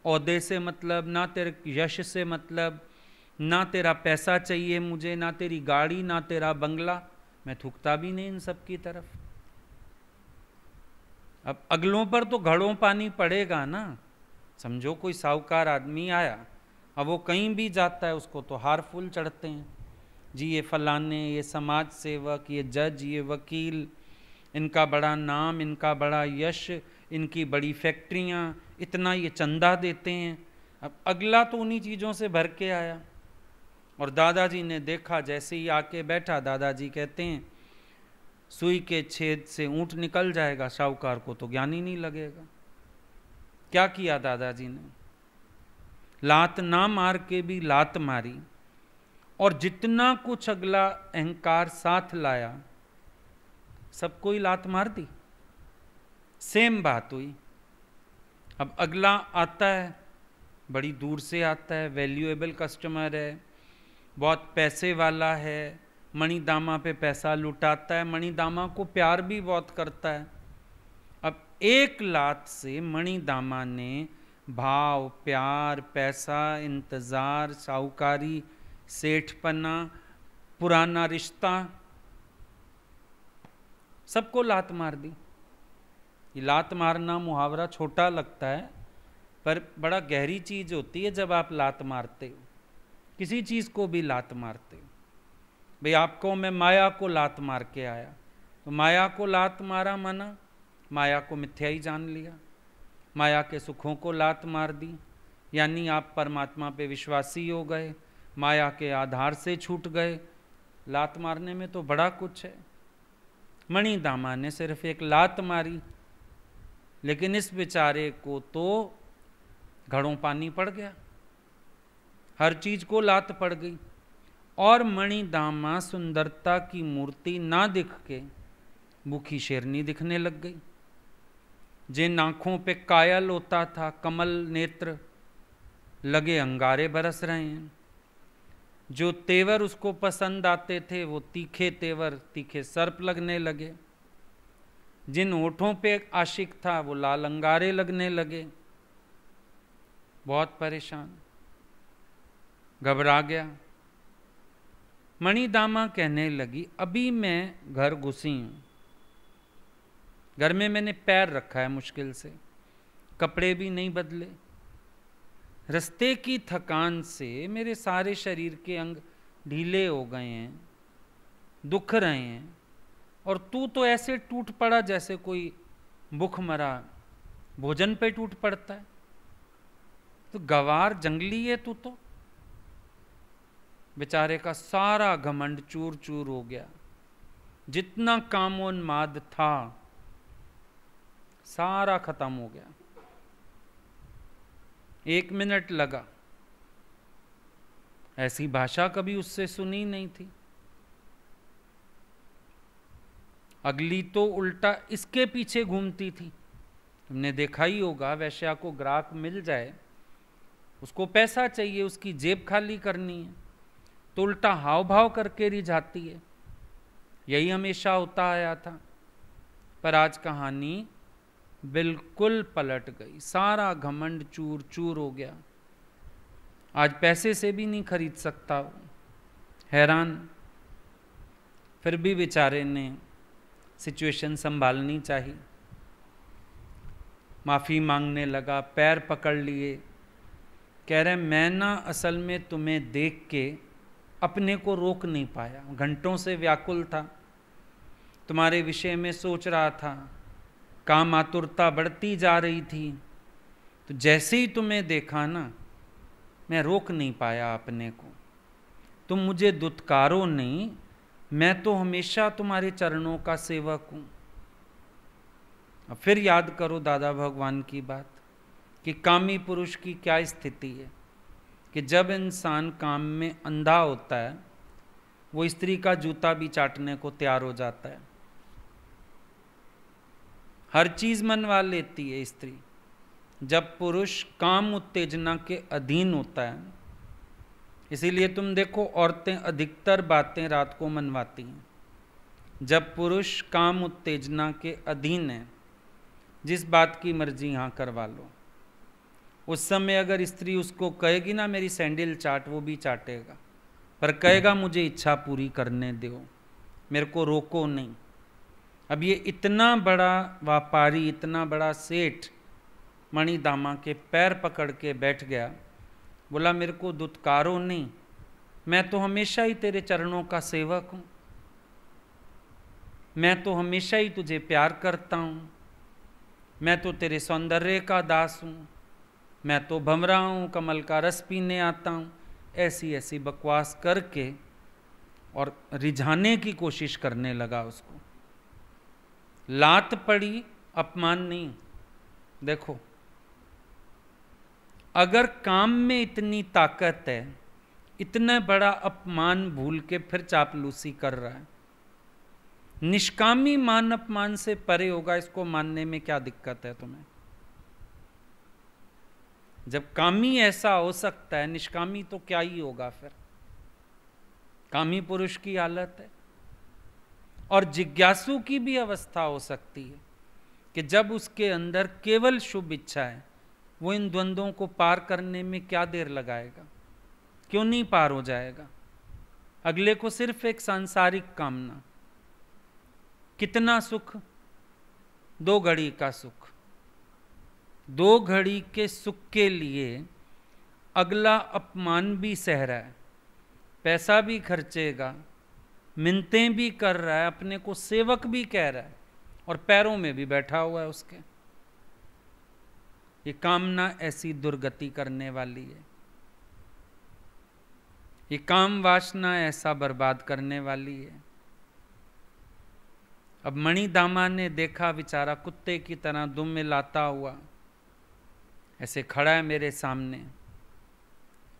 ओहदे से मतलब, ना तेरे यश से मतलब, ना तेरा पैसा चाहिए मुझे, ना तेरी गाड़ी, ना तेरा बंगला। मैं थूकता भी नहीं इन सब की तरफ। अब अगलों पर तो घड़ों पानी पड़ेगा ना। समझो कोई साहूकार आदमी आया, अब वो कहीं भी जाता है उसको तो हार फूल चढ़ते हैं जी, ये फलाने, ये समाज सेवक, ये जज, ये वकील, इनका बड़ा नाम, इनका बड़ा यश, इनकी बड़ी फैक्ट्रियाँ, इतना ये चंदा देते हैं। अब अगला तो उन्हीं चीज़ों से भर के आया। और दादाजी ने देखा, जैसे ही आके बैठा, दादाजी कहते हैं सुई के छेद से ऊंट निकल जाएगा, साहूकार को तो ज्ञान ही नहीं लगेगा। क्या किया दादाजी ने, लात ना मार के भी लात मारी, और जितना कुछ अगला अहंकार साथ लाया सबको ही लात मार दी। सेम बात हुई। अब अगला आता है, बड़ी दूर से आता है, वैल्यूएबल कस्टमर है, बहुत पैसे वाला है, मणिदामा पे पैसा लुटाता है, मणिदामा को प्यार भी बहुत करता है। अब एक लात से मणिदामा ने भाव, प्यार, पैसा, इंतजार, साहूकारी, सेठपना, पुराना रिश्ता, सबको लात मार दी। ये लात मारना मुहावरा छोटा लगता है, पर बड़ा गहरी चीज होती है जब आप लात मारते हो, किसी चीज को भी लात मारते हो। भाई आपको मैं माया को लात मार के आया, तो माया को लात मारा माना माया को मिथ्या ही जान लिया, माया के सुखों को लात मार दी, यानी आप परमात्मा पे विश्वासी हो गए, माया के आधार से छूट गए। लात मारने में तो बड़ा कुछ है। मणिदामा ने सिर्फ एक लात मारी, लेकिन इस बेचारे को तो घड़ों पानी पड़ गया, हर चीज को लात पड़ गई। और मणिदामा सुंदरता की मूर्ति ना दिख के भूखी शेरनी दिखने लग गई। जिन आंखों पे कायल होता था, कमल नेत्र, लगे अंगारे बरस रहे हैं। जो तेवर उसको पसंद आते थे वो तीखे तेवर, तीखे सर्प लगने लगे। जिन होठों पे आशिक था वो लाल अंगारे लगने लगे। बहुत परेशान, घबरा गया। मणिदामा कहने लगी, अभी मैं घर घुसी हूं, घर में मैंने पैर रखा है मुश्किल से, कपड़े भी नहीं बदले, रास्ते की थकान से मेरे सारे शरीर के अंग ढीले हो गए हैं, दुख रहे हैं, और तू तो ऐसे टूट पड़ा जैसे कोई भूख मरा भोजन पे टूट पड़ता है। तो गवार जंगली है तू तो। बेचारे का सारा घमंड चूर चूर हो गया, जितना कामोन्माद था सारा खत्म हो गया। 1 मिनट लगा, ऐसी भाषा कभी उससे सुनी नहीं थी। अगली तो उल्टा इसके पीछे घूमती थी। तुमने देखा ही होगा, वैश्या को ग्राहक मिल जाए, उसको पैसा चाहिए, उसकी जेब खाली करनी है, तो उल्टा हाव भाव करके रिझाती है। यही हमेशा होता आया था। पर आज कहानी बिल्कुल पलट गई, सारा घमंड चूर चूर हो गया। आज पैसे से भी नहीं खरीद सकता वो। हैरान। फिर भी बेचारे ने सिचुएशन संभालनी चाहिए। माफ़ी मांगने लगा, पैर पकड़ लिए, कह रहे मैं ना असल में तुम्हें देख के अपने को रोक नहीं पाया, घंटों से व्याकुल था, तुम्हारे विषय में सोच रहा था, काम आतुरता बढ़ती जा रही थी, तो जैसे ही तुम्हें देखा ना, मैं रोक नहीं पाया अपने को। तुम मुझे दुत्कारो नहीं, मैं तो हमेशा तुम्हारे चरणों का सेवक हूँ। अब फिर याद करो दादा भगवान की बात कि कामी पुरुष की क्या स्थिति है, कि जब इंसान काम में अंधा होता है, वो स्त्री का जूता भी चाटने को तैयार हो जाता है। हर चीज मनवा लेती है स्त्री। जब पुरुष काम उत्तेजना के अधीन होता है, इसीलिए तुम देखो औरतें अधिकतर बातें रात को मनवाती हैं। जब पुरुष काम उत्तेजना के अधीन है, जिस बात की मर्जी यहाँ करवा लो, उस समय अगर स्त्री उसको कहेगी ना मेरी सैंडल चाट, वो भी चाटेगा, पर कहेगा मुझे इच्छा पूरी करने दो, मेरे को रोको नहीं। अब ये इतना बड़ा व्यापारी, इतना बड़ा सेठ मणिदामा के पैर पकड़ के बैठ गया, बोला मेरे को दुत्कारो नहीं, मैं तो हमेशा ही तेरे चरणों का सेवक हूँ, मैं तो हमेशा ही तुझे प्यार करता हूँ, मैं तो तेरे सौंदर्य का दास हूँ, मैं तो भंवरा हूँ, कमल का रस पीने आता हूँ। ऐसी ऐसी बकवास करके और रिझाने की कोशिश करने लगा उसको। लात पड़ी, अपमान नहीं। देखो, अगर काम में इतनी ताकत है, इतना बड़ा अपमान भूल के फिर चापलूसी कर रहा है। निष्कामी मान अपमान से परे होगा, इसको मानने में क्या दिक्कत है तुम्हें? जब कामी ऐसा हो सकता है, निष्कामी तो क्या ही होगा फिर। कामी पुरुष की हालत है। और जिज्ञासु की भी अवस्था हो सकती है कि जब उसके अंदर केवल शुभ इच्छा है, वो इन द्वंद्वों को पार करने में क्या देर लगाएगा? क्यों नहीं पार हो जाएगा? अगले को सिर्फ एक सांसारिक कामना, कितना सुख, 2 घड़ी का सुख, 2 घड़ी के सुख के लिए अगला अपमान भी सह रहा है, पैसा भी खर्चेगा, मिन्नतें भी कर रहा है, अपने को सेवक भी कह रहा है, और पैरों में भी बैठा हुआ है उसके। ये कामना ऐसी दुर्गति करने वाली है, ये काम वासना ऐसा बर्बाद करने वाली है। अब मणिदामा ने देखा बेचारा कुत्ते की तरह दुम मिलाता हुआ ऐसे खड़ा है मेरे सामने,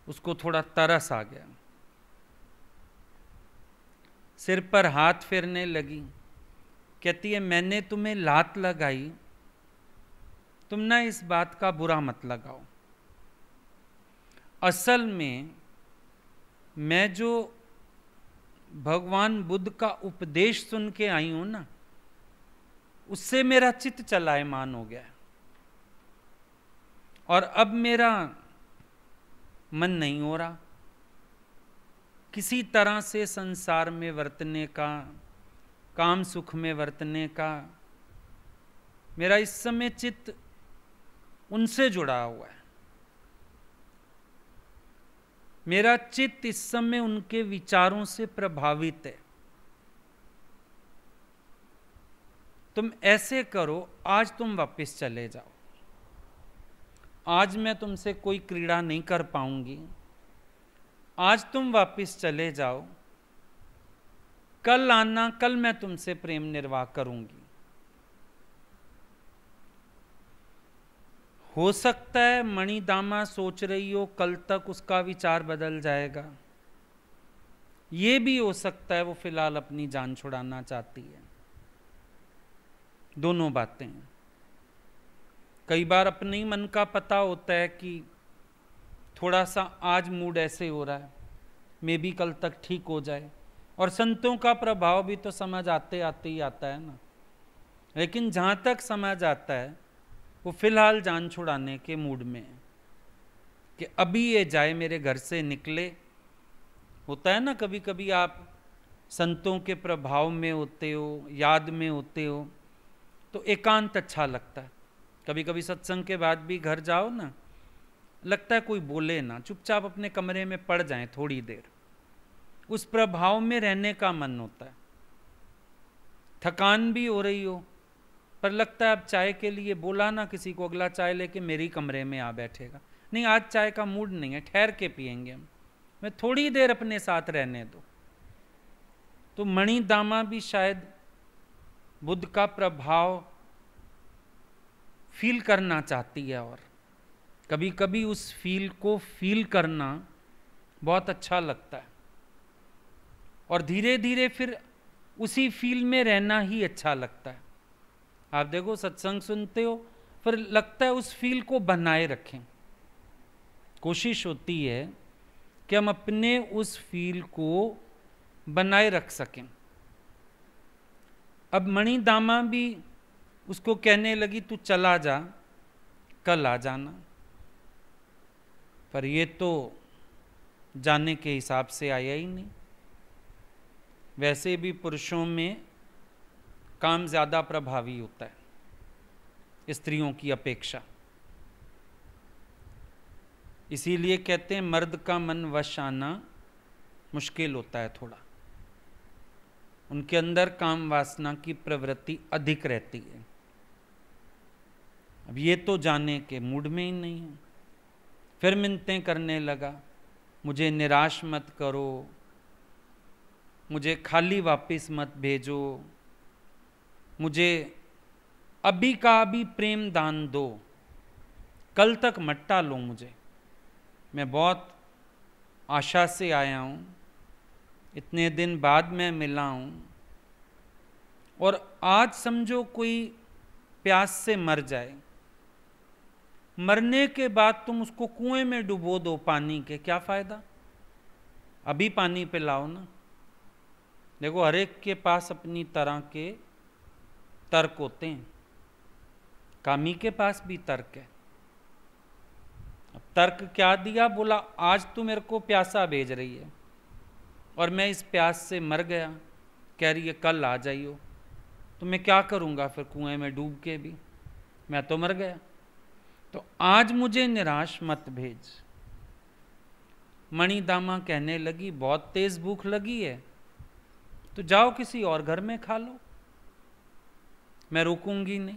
उसको थोड़ा तरस आ गया, सिर पर हाथ फेरने लगी। कहती है मैंने तुम्हें लात लगाई, तुम ना इस बात का बुरा मत लगाओ। असल में मैं जो भगवान बुद्ध का उपदेश सुन के आई हूं ना, उससे मेरा चित्त चलायमान हो गया है और अब मेरा मन नहीं हो रहा किसी तरह से संसार में वर्तने का, काम सुख में वर्तने का। मेरा इस समय चित्त उनसे जुड़ा हुआ है, मेरा चित्त इस समय उनके विचारों से प्रभावित है। तुम ऐसे करो, आज तुम वापस चले जाओ, आज मैं तुमसे कोई क्रीड़ा नहीं कर पाऊंगी, आज तुम वापस चले जाओ, कल आना, कल मैं तुमसे प्रेम निर्वाह करूंगी। हो सकता है मणिदामा सोच रही हो कल तक उसका विचार बदल जाएगा, ये भी हो सकता है वो फिलहाल अपनी जान छुड़ाना चाहती है। दोनों बातें। कई बार अपने ही मन का पता होता है कि थोड़ा सा आज मूड ऐसे हो रहा है, मे भी कल तक ठीक हो जाए, और संतों का प्रभाव भी तो समझ आते आते ही आता है ना। लेकिन जहाँ तक समझ आता है वो फिलहाल जान छुड़ाने के मूड में है कि अभी ये जाए, मेरे घर से निकले। होता है ना, कभी कभी आप संतों के प्रभाव में होते हो, याद में होते हो, तो एकांत अच्छा लगता है। कभी कभी सत्संग के बाद भी घर जाओ ना, लगता है कोई बोले ना, चुपचाप अपने कमरे में पड़ जाएं थोड़ी देर, उस प्रभाव में रहने का मन होता है। थकान भी हो रही हो, पर लगता है अब चाय के लिए बोला ना किसी को, अगला चाय लेके मेरे ही कमरे में आ बैठेगा। नहीं, आज चाय का मूड नहीं है, ठहर के पियेंगे हम, मैं थोड़ी देर अपने साथ रहने दो। तो मणिदामा भी शायद बुद्ध का प्रभाव फील करना चाहती है, और कभी कभी उस फील को फील करना बहुत अच्छा लगता है, और धीरे धीरे फिर उसी फील में रहना ही अच्छा लगता है। आप देखो, सत्संग सुनते हो, फिर लगता है उस फील को बनाए रखें। कोशिश होती है कि हम अपने उस फील को बनाए रख सकें। अब मणिदामा भी उसको कहने लगी तू चला जा, कल आ जाना। पर ये तो जाने के हिसाब से आया ही नहीं। वैसे भी पुरुषों में काम ज़्यादा प्रभावी होता है स्त्रियों की अपेक्षा, इसीलिए कहते हैं मर्द का मन वश आना मुश्किल होता है थोड़ा। उनके अंदर काम वासना की प्रवृत्ति अधिक रहती है। अब ये तो जाने के मूड में ही नहीं है। फिर मिन्नतें करने लगा, मुझे निराश मत करो, मुझे खाली वापस मत भेजो, मुझे अभी का अभी प्रेम दान दो, कल तक मत टालो मुझे, मैं बहुत आशा से आया हूँ, इतने दिन बाद मैं मिला हूँ, और आज समझो कोई प्यास से मर जाए, मरने के बाद तुम उसको कुएं में डुबो दो पानी के, क्या फायदा? अभी पानी पिलाओ ना। देखो, हर एक के पास अपनी तरह के तर्क होते हैं। कामी के पास भी तर्क है। अब तर्क क्या दिया? बोला आज तू मेरे को प्यासा भेज रही है और मैं इस प्यास से मर गया, कह रही है कल आ जाइयो, तो मैं क्या करूँगा फिर? कुएं में डूब के भी मैं तो मर गया। तो आज मुझे निराश मत भेज। मणिदामा कहने लगी बहुत तेज भूख लगी है तो जाओ किसी और घर में खा लो, मैं रोकूंगी नहीं।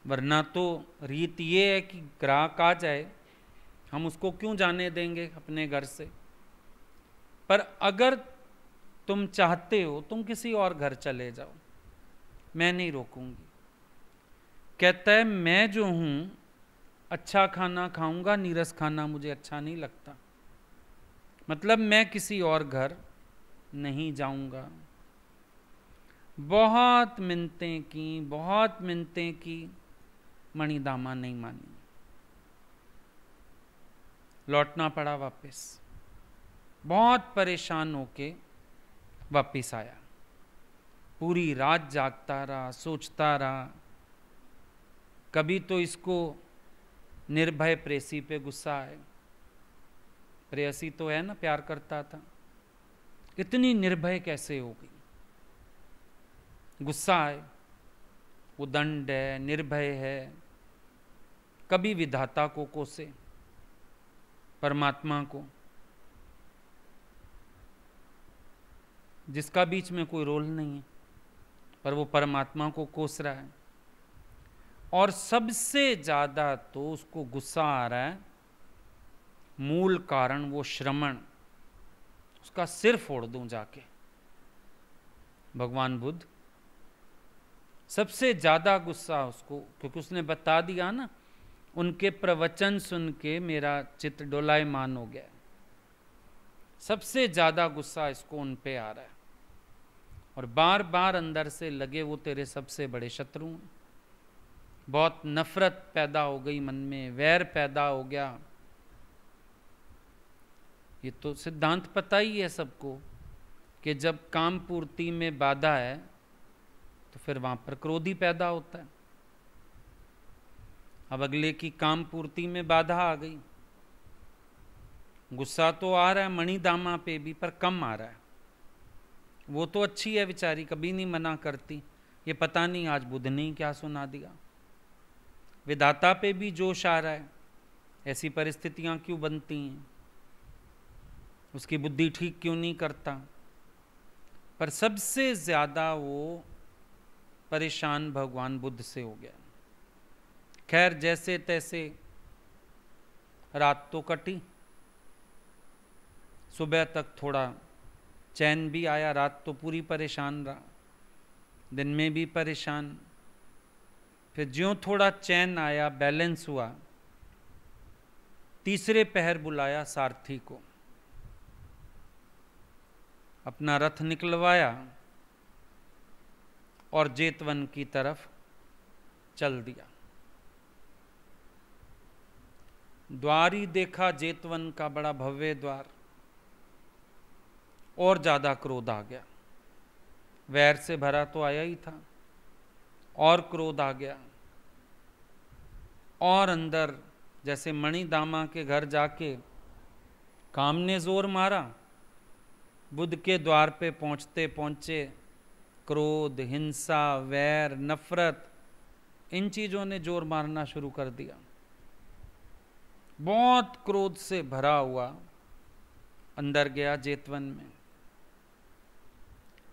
वरना तो रीत ये है कि ग्राहक आ जाए, हम उसको क्यों जाने देंगे अपने घर से। पर अगर तुम चाहते हो तुम किसी और घर चले जाओ, मैं नहीं रोकूंगी। कहता है मैं जो हूं अच्छा खाना खाऊंगा, नीरस खाना मुझे अच्छा नहीं लगता, मतलब मैं किसी और घर नहीं जाऊंगा। बहुत मिन्नतें की, बहुत मिन्नतें की, मणिदामा नहीं मानी, लौटना पड़ा वापस। बहुत परेशान होके वापस आया, पूरी रात जागता रहा, सोचता रहा। कभी तो इसको निर्भय प्रेसी पे गुस्सा आए, प्रेयसी तो है ना, प्यार करता था, इतनी निर्भय कैसे हो गई, गुस्सा आए, वो दंड है, निर्भय है। कभी विधाता को कोसे, परमात्मा को, जिसका बीच में कोई रोल नहीं है, पर वो परमात्मा को कोस रहा है। और सबसे ज्यादा तो उसको गुस्सा आ रहा है, मूल कारण वो श्रमण, उसका सिर फोड़ दूं जाके। भगवान बुद्ध सबसे ज्यादा गुस्सा उसको, क्योंकि उसने बता दिया ना, उनके प्रवचन सुन के मेरा चित्त डोलायमान हो गया। सबसे ज्यादा गुस्सा इसको उन पे आ रहा है, और बार बार अंदर से लगे वो तेरे सबसे बड़े शत्रु हैं। बहुत नफरत पैदा हो गई मन में, वैर पैदा हो गया। ये तो सिद्धांत पता ही है सबको कि जब काम पूर्ति में बाधा है तो फिर वहां पर क्रोध ही पैदा होता है। अब अगले की काम पूर्ति में बाधा आ गई, गुस्सा तो आ रहा है मणिदामा पे भी, पर कम आ रहा है। वो तो अच्छी है बेचारी, कभी नहीं मना करती, ये पता नहीं आज बुद्ध ने क्या सुना दिया। विधाता पे भी जोश आ रहा है, ऐसी परिस्थितियां क्यों बनती हैं, उसकी बुद्धि ठीक क्यों नहीं करता। पर सबसे ज्यादा वो परेशान भगवान बुद्ध से हो गया। खैर जैसे तैसे रात तो कटी, सुबह तक थोड़ा चैन भी आया, रात तो पूरी परेशान रहा, दिन में भी परेशान। फिर ज्यों थोड़ा चैन आया, बैलेंस हुआ, तीसरे पहर बुलाया सारथी को, अपना रथ निकलवाया और जेतवन की तरफ चल दिया। द्वार ही देखा जेतवन का, बड़ा भव्य द्वार, और ज्यादा क्रोध आ गया। वैर से भरा तो आया ही था, और क्रोध आ गया। और अंदर जैसे मणिदामा के घर जाके काम ने जोर मारा, बुद्ध के द्वार पे पहुंचते पहुंचे क्रोध, हिंसा, वैर, नफरत, इन चीजों ने जोर मारना शुरू कर दिया। बहुत क्रोध से भरा हुआ अंदर गया जेतवन में।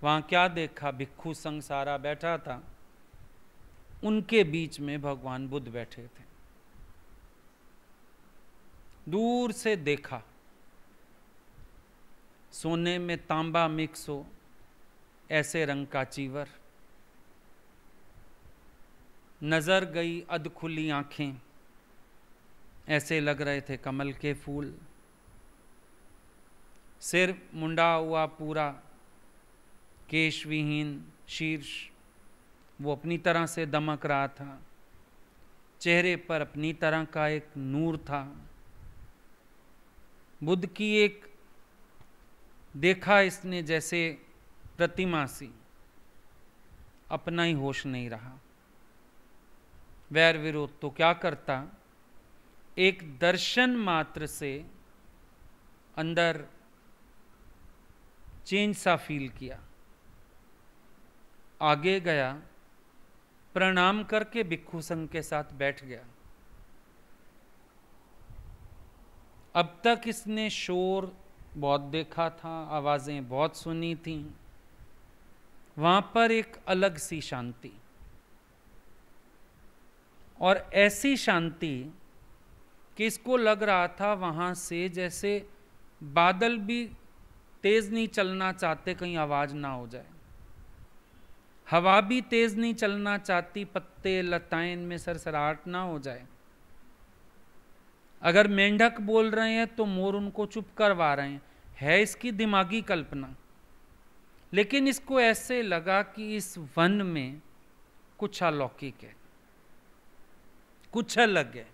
वहां क्या देखा, भिक्खु संग सारा बैठा था, उनके बीच में भगवान बुद्ध बैठे थे। दूर से देखा, सोने में तांबा मिक्स हो ऐसे रंग का चीवर, नजर गई अधखुली आंखें, ऐसे लग रहे थे कमल के फूल, सिर मुंडा हुआ पूरा, केश विहीन शीर्ष, वो अपनी तरह से दमक रहा था, चेहरे पर अपनी तरह का एक नूर था। बुद्ध की एक देखा इसने जैसे प्रतिमा सी, अपना ही होश नहीं रहा। वैर विरोध तो क्या करता, एक दर्शन मात्र से अंदर चेंज सा फील किया। आगे गया, प्रणाम करके भिक्खु संघ के साथ बैठ गया। अब तक इसने शोर बहुत देखा था, आवाजें बहुत सुनी थी, वहां पर एक अलग सी शांति, और ऐसी शांति कि इसको लग रहा था वहां से जैसे बादल भी तेज नहीं चलना चाहते कहीं आवाज ना हो जाए, हवा भी तेज नहीं चलना चाहती पत्ते लताएं में सरसराहट ना हो जाए, अगर मेंढक बोल रहे हैं तो मोर उनको चुप करवा रहे हैं, है इसकी दिमागी कल्पना। लेकिन इसको ऐसे लगा कि इस वन में कुछ अलौकिक है, कुछ अलग है,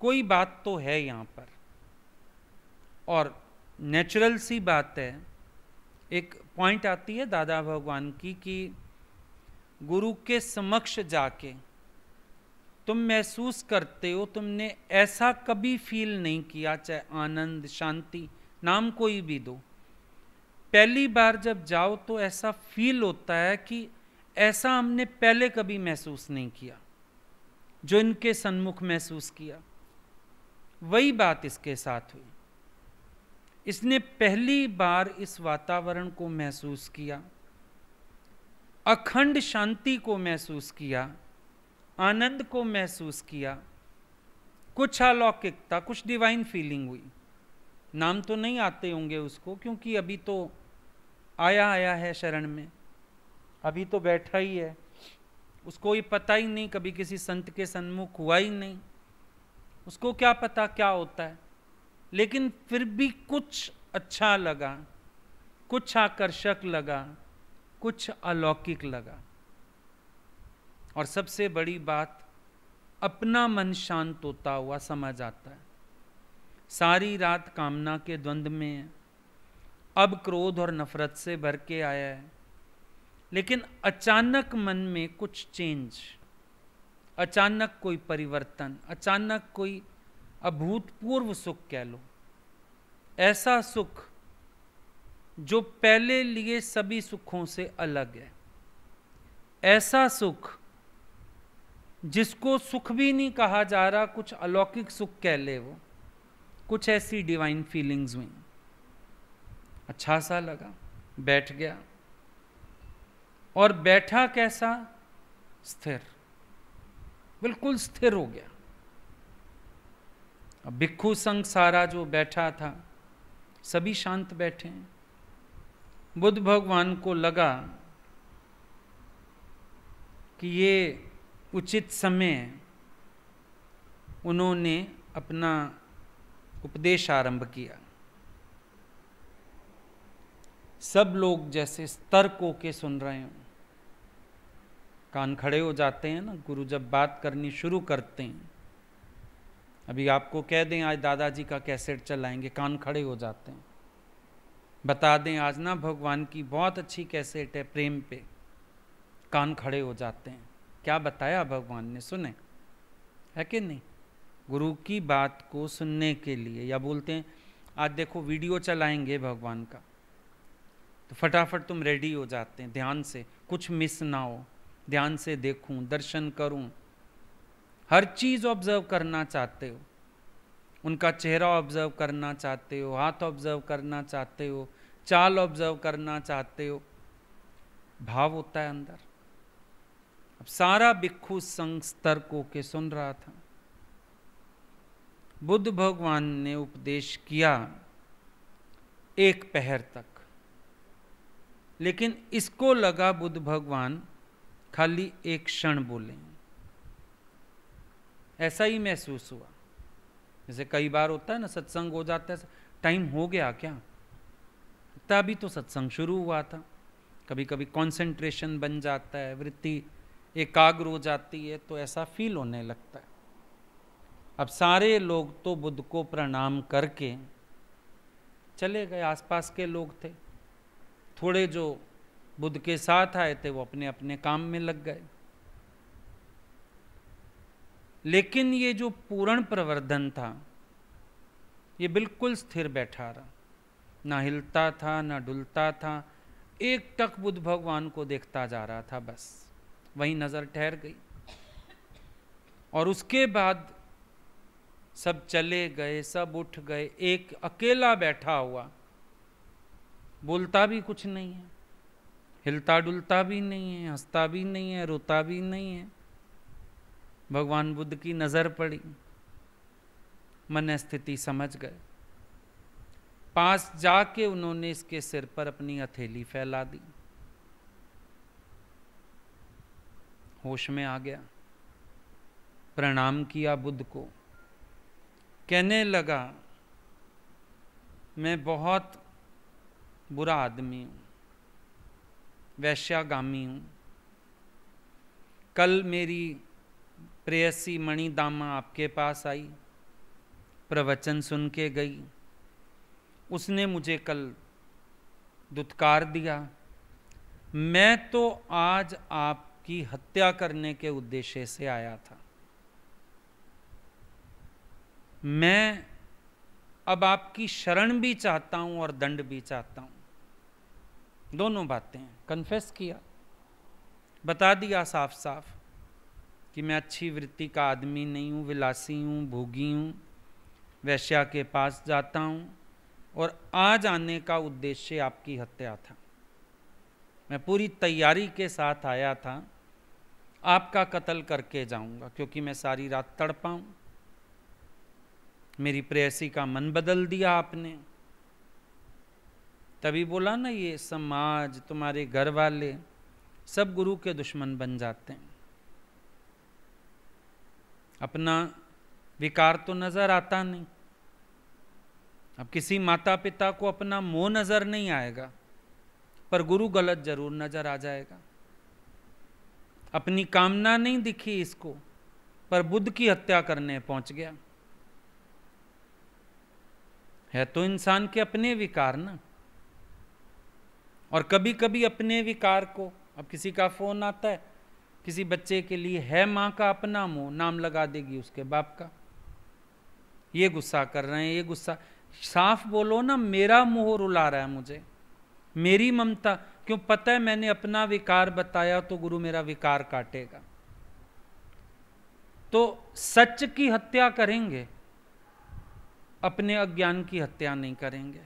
कोई बात तो है यहां पर। और नेचुरल सी बात है, एक पॉइंट आती है दादा भगवान की कि गुरु के समक्ष जाके तुम महसूस करते हो, तुमने ऐसा कभी फील नहीं किया, चाहे आनंद, शांति, नाम कोई भी दो, पहली बार जब जाओ तो ऐसा फील होता है कि ऐसा हमने पहले कभी महसूस नहीं किया, जो इनके सन्मुख महसूस किया। वही बात इसके साथ हुई। इसने पहली बार इस वातावरण को महसूस किया, अखंड शांति को महसूस किया, आनंद को महसूस किया, कुछ अलौकिकता, कुछ डिवाइन फीलिंग हुई। नाम तो नहीं आते होंगे उसको, क्योंकि अभी तो आया है शरण में, अभी तो बैठा ही है, उसको ये पता ही नहीं, कभी किसी संत के सन्मुख हुआ ही नहीं, उसको क्या पता क्या होता है। लेकिन फिर भी कुछ अच्छा लगा, कुछ आकर्षक लगा, कुछ अलौकिक लगा। और सबसे बड़ी बात, अपना मन शांत होता हुआ समझ आता है। सारी रात कामना के द्वंद्व में है, अब क्रोध और नफरत से भर के आया है, लेकिन अचानक मन में कुछ चेंज, अचानक कोई परिवर्तन, अचानक कोई अभूतपूर्व सुख कह लो, ऐसा सुख जो पहले लिए सभी सुखों से अलग है, ऐसा सुख जिसको सुख भी नहीं कहा जा रहा, कुछ अलौकिक सुख कह ले वो, कुछ ऐसी डिवाइन फीलिंग्स हुई। अच्छा सा लगा, बैठ गया, और बैठा कैसा, स्थिर, बिल्कुल स्थिर हो गया। अब भिक्खु संघ सारा जो बैठा था, सभी शांत बैठे हैं। बुद्ध भगवान को लगा कि ये उचित समय है, उन्होंने अपना उपदेश आरंभ किया। सब लोग जैसे स्तर्क होके सुन रहे हों, कान खड़े हो जाते हैं ना गुरु जब बात करनी शुरू करते हैं। अभी आपको कह दें आज दादाजी का कैसेट चलाएंगे, कान खड़े हो जाते हैं। बता दें आज ना भगवान की बहुत अच्छी कैसेट है प्रेम पे, कान खड़े हो जाते हैं। क्या बताया भगवान ने, सुने, है कि नहीं? गुरु की बात को सुनने के लिए, या बोलते हैं आज देखो वीडियो चलाएंगे भगवान का, तो फटाफट तुम रेडी हो जाते हैं, ध्यान से, कुछ मिस ना हो, ध्यान से देखूं, दर्शन करूं, हर चीज ऑब्जर्व करना चाहते हो, उनका चेहरा ऑब्जर्व करना चाहते हो, हाथ ऑब्जर्व करना चाहते हो, चाल ऑब्जर्व करना चाहते हो, भाव होता है अंदर। अब सारा भिक्खु संघ स्तर्क होके सुन रहा था। बुद्ध भगवान ने उपदेश किया 1 पहर तक, लेकिन इसको लगा बुद्ध भगवान खाली 1 क्षण बोले। ऐसा ही महसूस हुआ, जैसे कई बार होता है ना, सत्संग हो जाता है, टाइम हो गया क्या, तभी तो सत्संग शुरू हुआ था। कभी कभी कंसंट्रेशन बन जाता है, वृत्ति एकाग्र हो जाती है, तो ऐसा फील होने लगता है। अब सारे लोग तो बुद्ध को प्रणाम करके चले गए, आसपास के लोग थे, थोड़े जो बुद्ध के साथ आए थे वो अपने अपने काम में लग गए। लेकिन ये जो पूर्ण प्रवर्धन था, ये बिल्कुल स्थिर बैठा रहा, ना हिलता था ना डुलता था, एक टक बुद्ध भगवान को देखता जा रहा था, बस वहीं नजर ठहर गई। और उसके बाद सब चले गए, सब उठ गए, एक अकेला बैठा हुआ, बोलता भी कुछ नहीं है, हिलता डुलता भी नहीं है, हंसता भी नहीं है, रोता भी नहीं है। भगवान बुद्ध की नजर पड़ी, मन स्थिति समझ गए, पास जाके उन्होंने इसके सिर पर अपनी हथेली फैला दी, होश में आ गया, प्रणाम किया बुद्ध को, कहने लगा, मैं बहुत बुरा आदमी हूँ, वैश्यागामी हूँ। कल मेरी प्रेयसी मणिदामा आपके पास आई, प्रवचन सुन के गई। उसने मुझे कल दुत्कार दिया। मैं तो आज आपकी हत्या करने के उद्देश्य से आया था। मैं अब आपकी शरण भी चाहता हूं और दंड भी चाहता हूं। दोनों बातें कन्फेस किया, बता दिया साफ साफ कि मैं अच्छी वृत्ति का आदमी नहीं हूं, विलासी हूं, भोगी हूं, वैश्या के पास जाता हूं और आज आने का उद्देश्य आपकी हत्या था। मैं पूरी तैयारी के साथ आया था, आपका कत्ल करके जाऊंगा, क्योंकि मैं सारी रात तड़पा हूं। मेरी प्रेयसी का मन बदल दिया आपने। तभी बोला ना, ये समाज, तुम्हारे घर वाले सब गुरु के दुश्मन बन जाते हैं। अपना विकार तो नजर आता नहीं। अब किसी माता पिता को अपना मोह नजर नहीं आएगा, पर गुरु गलत जरूर नजर आ जाएगा। अपनी कामना नहीं दिखी इसको, पर बुद्ध की हत्या करने पहुंच गया। है तो इंसान के अपने विकार ना। और कभी कभी अपने विकार को, अब किसी का फोन आता है, किसी बच्चे के लिए है मां का अपना मोह, नाम लगा देगी उसके बाप का। ये गुस्सा कर रहे हैं, ये गुस्सा, साफ बोलो ना, मेरा मोह रुला रहा है मुझे, मेरी ममता। क्यों? पता है मैंने अपना विकार बताया तो गुरु मेरा विकार काटेगा। तो सच की हत्या करेंगे, अपने अज्ञान की हत्या नहीं करेंगे।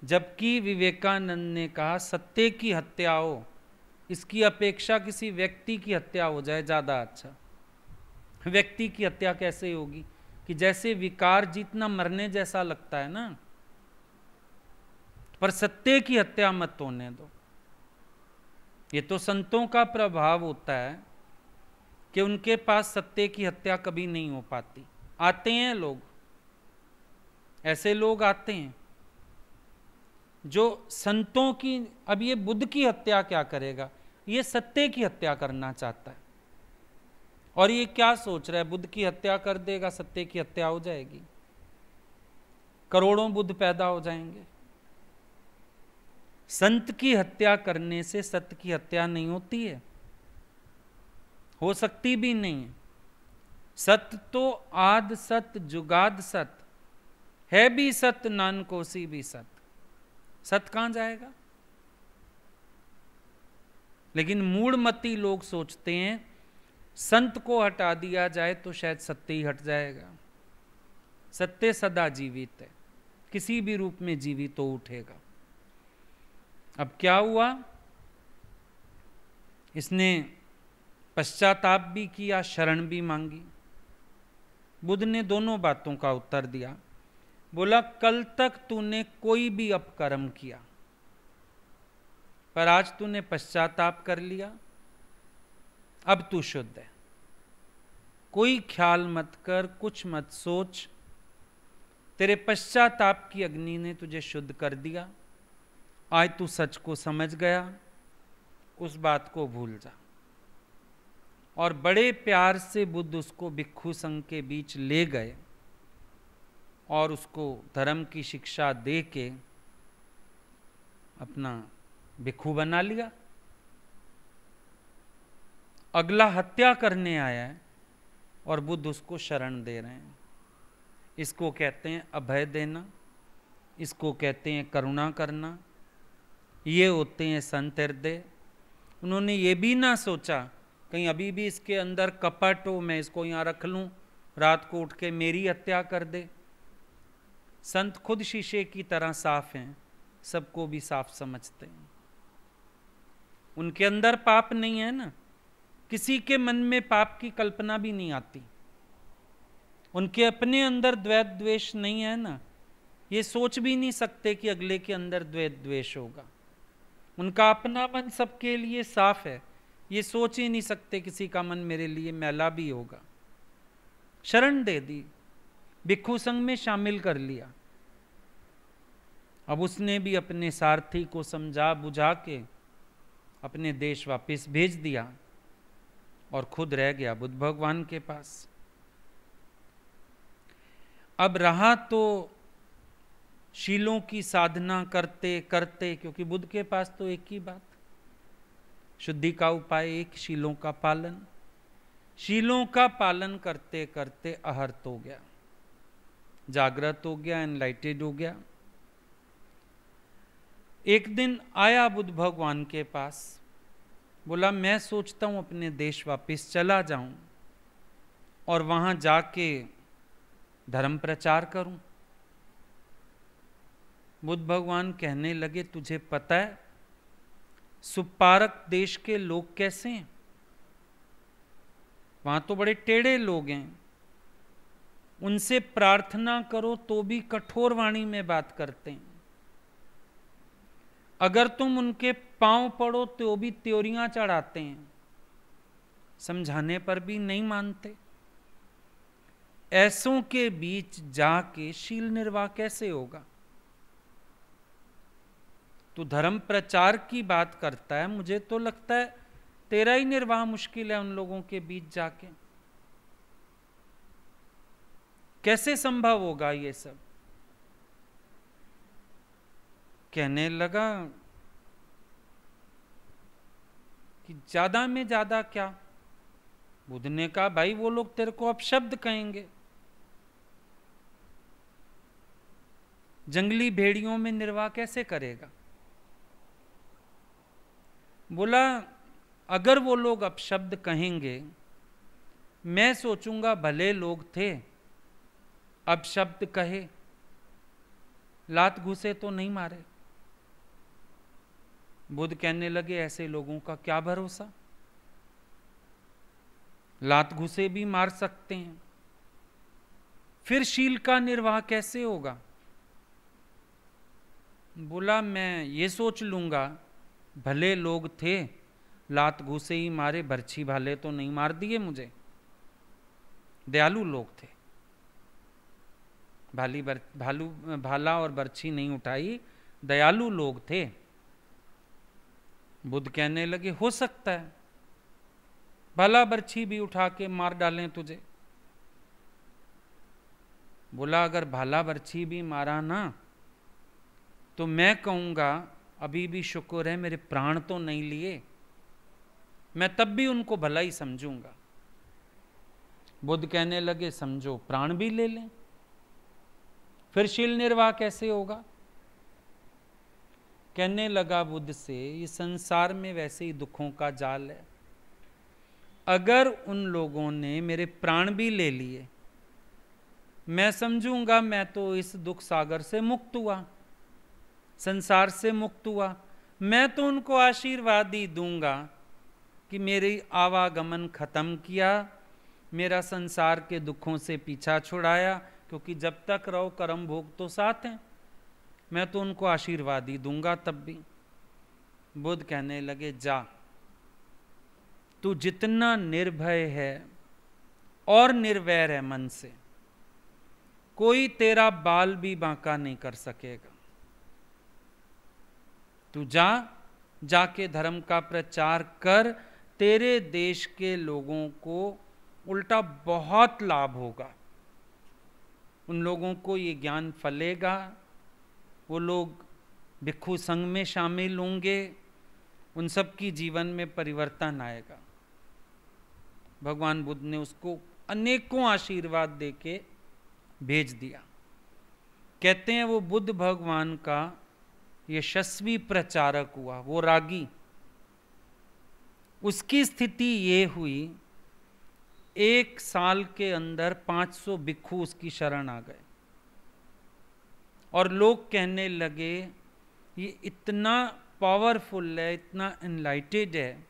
जबकि विवेकानंद ने कहा सत्य की हत्या हो, इसकी अपेक्षा किसी व्यक्ति की हत्या हो जाए ज्यादा अच्छा। व्यक्ति की हत्या कैसे होगी कि जैसे विकार जीतना मरने जैसा लगता है ना, पर सत्य की हत्या मत होने दो। ये तो संतों का प्रभाव होता है कि उनके पास सत्य की हत्या कभी नहीं हो पाती। आते हैं लोग, ऐसे लोग आते हैं जो संतों की, अब ये बुद्ध की हत्या क्या करेगा, ये सत्य की हत्या करना चाहता है। और ये क्या सोच रहा है, बुद्ध की हत्या कर देगा, सत्य की हत्या हो जाएगी, करोड़ों बुद्ध पैदा हो जाएंगे। संत की हत्या करने से सत्य की हत्या नहीं होती है, हो सकती भी नहीं है। सत्य तो आद सत्य जुगाद सत्य है, भी सत्य नानकोसी भी सत्य। सत्य कहां जाएगा? लेकिन मूढ़मती लोग सोचते हैं संत को हटा दिया जाए तो शायद सत्य ही हट जाएगा। सत्य सदा जीवित है, किसी भी रूप में जीवित हो उठेगा। अब क्या हुआ, इसने पश्चाताप भी किया, शरण भी मांगी। बुद्ध ने दोनों बातों का उत्तर दिया। बोला कल तक तूने कोई भी अपकर्म किया, पर आज तूने पश्चाताप कर लिया, अब तू शुद्ध है। कोई ख्याल मत कर, कुछ मत सोच, तेरे पश्चाताप की अग्नि ने तुझे शुद्ध कर दिया। आज तू सच को समझ गया, उस बात को भूल जा। और बड़े प्यार से बुद्ध उसको भिक्षु संघ के बीच ले गए और उसको धर्म की शिक्षा दे के अपना भिक्षु बना लिया। अगला हत्या करने आया है और बुद्ध उसको शरण दे रहे हैं। इसको कहते हैं अभय देना, इसको कहते हैं करुणा करना। ये होते हैं संत हृदय। उन्होंने ये भी ना सोचा कहीं अभी भी इसके अंदर कपट हो, मैं इसको यहाँ रख लूँ, रात को उठ के मेरी हत्या कर दे। संत खुद शीशे की तरह साफ हैं, सबको भी साफ समझते हैं। उनके अंदर पाप नहीं है ना, किसी के मन में पाप की कल्पना भी नहीं आती। उनके अपने अंदर द्वैत द्वेष नहीं है ना, ये सोच भी नहीं सकते कि अगले के अंदर द्वैत द्वेष होगा। उनका अपना मन सबके लिए साफ है, ये सोच ही नहीं सकते किसी का मन मेरे लिए मैला भी होगा। शरण दे दी। भिक्षु संघ में शामिल कर लिया। अब उसने भी अपने सारथी को समझा बुझा के अपने देश वापस भेज दिया और खुद रह गया बुद्ध भगवान के पास। अब रहा तो शीलों की साधना करते करते, क्योंकि बुद्ध के पास तो एक ही बात, शुद्धि का उपाय एक, शीलों का पालन। शीलों का पालन करते करते आहर्त हो गया, जागृत हो गया, एनलाइटेड हो गया। एक दिन आया बुद्ध भगवान के पास, बोला मैं सोचता हूं अपने देश वापस चला जाऊं और वहां जाके धर्म प्रचार करूं। बुद्ध भगवान कहने लगे तुझे पता है सुपारक देश के लोग कैसे हैं? वहां तो बड़े टेढ़े लोग हैं, उनसे प्रार्थना करो तो भी कठोर वाणी में बात करते हैं। अगर तुम उनके पांव पड़ो तो भी त्योरियां चढ़ाते हैं, समझाने पर भी नहीं मानते। ऐसों के बीच जाके शील निर्वाह कैसे होगा? तू धर्म प्रचार की बात करता है, मुझे तो लगता है तेरा ही निर्वाह मुश्किल है उन लोगों के बीच जाके। कैसे संभव होगा ये सब? कहने लगा कि ज्यादा में ज्यादा क्या? बुद्ध ने कहा भाई वो लोग तेरे को अपशब्द कहेंगे, जंगली भेड़ियों में निर्वाह कैसे करेगा? बोला अगर वो लोग अपशब्द कहेंगे, मैं सोचूंगा भले लोग थे, अपशब्द कहे, लात घुसे तो नहीं मारे। बुद्ध कहने लगे ऐसे लोगों का क्या भरोसा, लात घुसे भी मार सकते हैं, फिर शील का निर्वाह कैसे होगा? बोला मैं ये सोच लूंगा भले लोग थे, लात घुसे ही मारे, बर्छी भाले तो नहीं मार दिए मुझे, दयालु लोग थे, भाला और बर्छी नहीं उठाई, दयालु लोग थे। बुद्ध कहने लगे हो सकता है भाला बर्छी भी उठा के मार डालें तुझे। बोला अगर भाला बर्छी भी मारा ना तो मैं कहूंगा अभी भी शुक्र है मेरे प्राण तो नहीं लिए, मैं तब भी उनको भला ही समझूंगा। बुद्ध कहने लगे समझो प्राण भी ले लें, फिर शील निर्वाह कैसे होगा? कहने लगा बुद्ध से ये संसार में वैसे ही दुखों का जाल है, अगर उन लोगों ने मेरे प्राण भी ले लिए, मैं समझूंगा मैं तो इस दुख सागर से मुक्त हुआ, संसार से मुक्त हुआ। मैं तो उनको आशीर्वाद ही दूंगा कि मेरी आवागमन खत्म किया, मेरा संसार के दुखों से पीछा छुड़ाया, क्योंकि जब तक रहो कर्म भोग तो साथ हैं, मैं तो उनको आशीर्वाद ही दूंगा तब भी। बुद्ध कहने लगे जा, तू जितना निर्भय है और निर्वैर है मन से, कोई तेरा बाल भी बांका नहीं कर सकेगा। तू जाके धर्म का प्रचार कर, तेरे देश के लोगों को उल्टा बहुत लाभ होगा, उन लोगों को ये ज्ञान फलेगा, वो लोग भिक्षु संघ में शामिल होंगे, उन सब की जीवन में परिवर्तन आएगा। भगवान बुद्ध ने उसको अनेकों आशीर्वाद देके भेज दिया। कहते हैं वो बुद्ध भगवान का यशस्वी प्रचारक हुआ, वो रागी। उसकी स्थिति ये हुई, 1 साल के अंदर 500 भिक्षु उसकी शरण आ गए और लोग कहने लगे ये इतना पावरफुल है, इतना एनलाइटेड है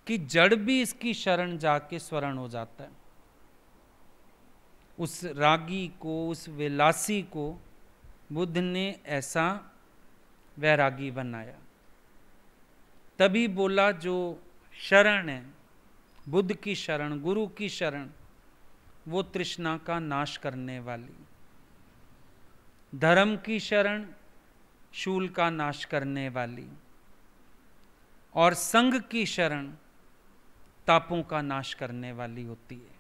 कि जड़ भी इसकी शरण जाके स्वर्ण हो जाता है। उस रागी को, उस विलासी को बुद्ध ने ऐसा वैरागी बनाया। तभी बोला जो शरण है, बुद्ध की शरण, गुरु की शरण, वो तृष्णा का नाश करने वाली। धर्म की शरण शूल का नाश करने वाली, और संग की शरण तापों का नाश करने वाली होती है।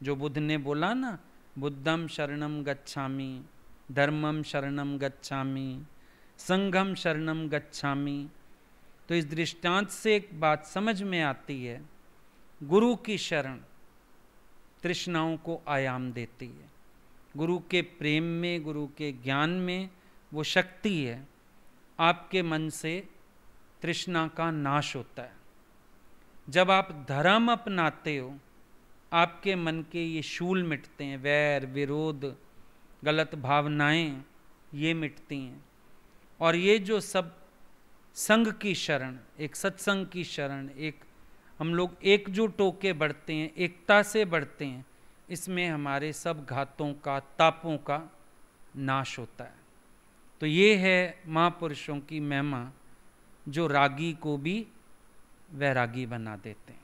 जो बुद्ध ने बोला ना, बुद्धम शरणम गच्छामि, धर्मम शरणम गच्छामि, संघम शरणम गच्छामि। तो इस दृष्टांत से एक बात समझ में आती है, गुरु की शरण तृष्णाओं को आयाम देती है। गुरु के प्रेम में, गुरु के ज्ञान में वो शक्ति है, आपके मन से तृष्णा का नाश होता है। जब आप धर्म अपनाते हो, आपके मन के ये शूल मिटते हैं, वैर विरोध गलत भावनाएं ये मिटती हैं। और ये जो सब संघ की शरण, एक सत्संग की शरण, एक हम लोग एकजुट होके बढ़ते हैं, एकता से बढ़ते हैं, इसमें हमारे सब घातों का, तापों का नाश होता है। तो ये है महापुरुषों की महिमा, जो रागी को भी वैरागी बना देते हैं।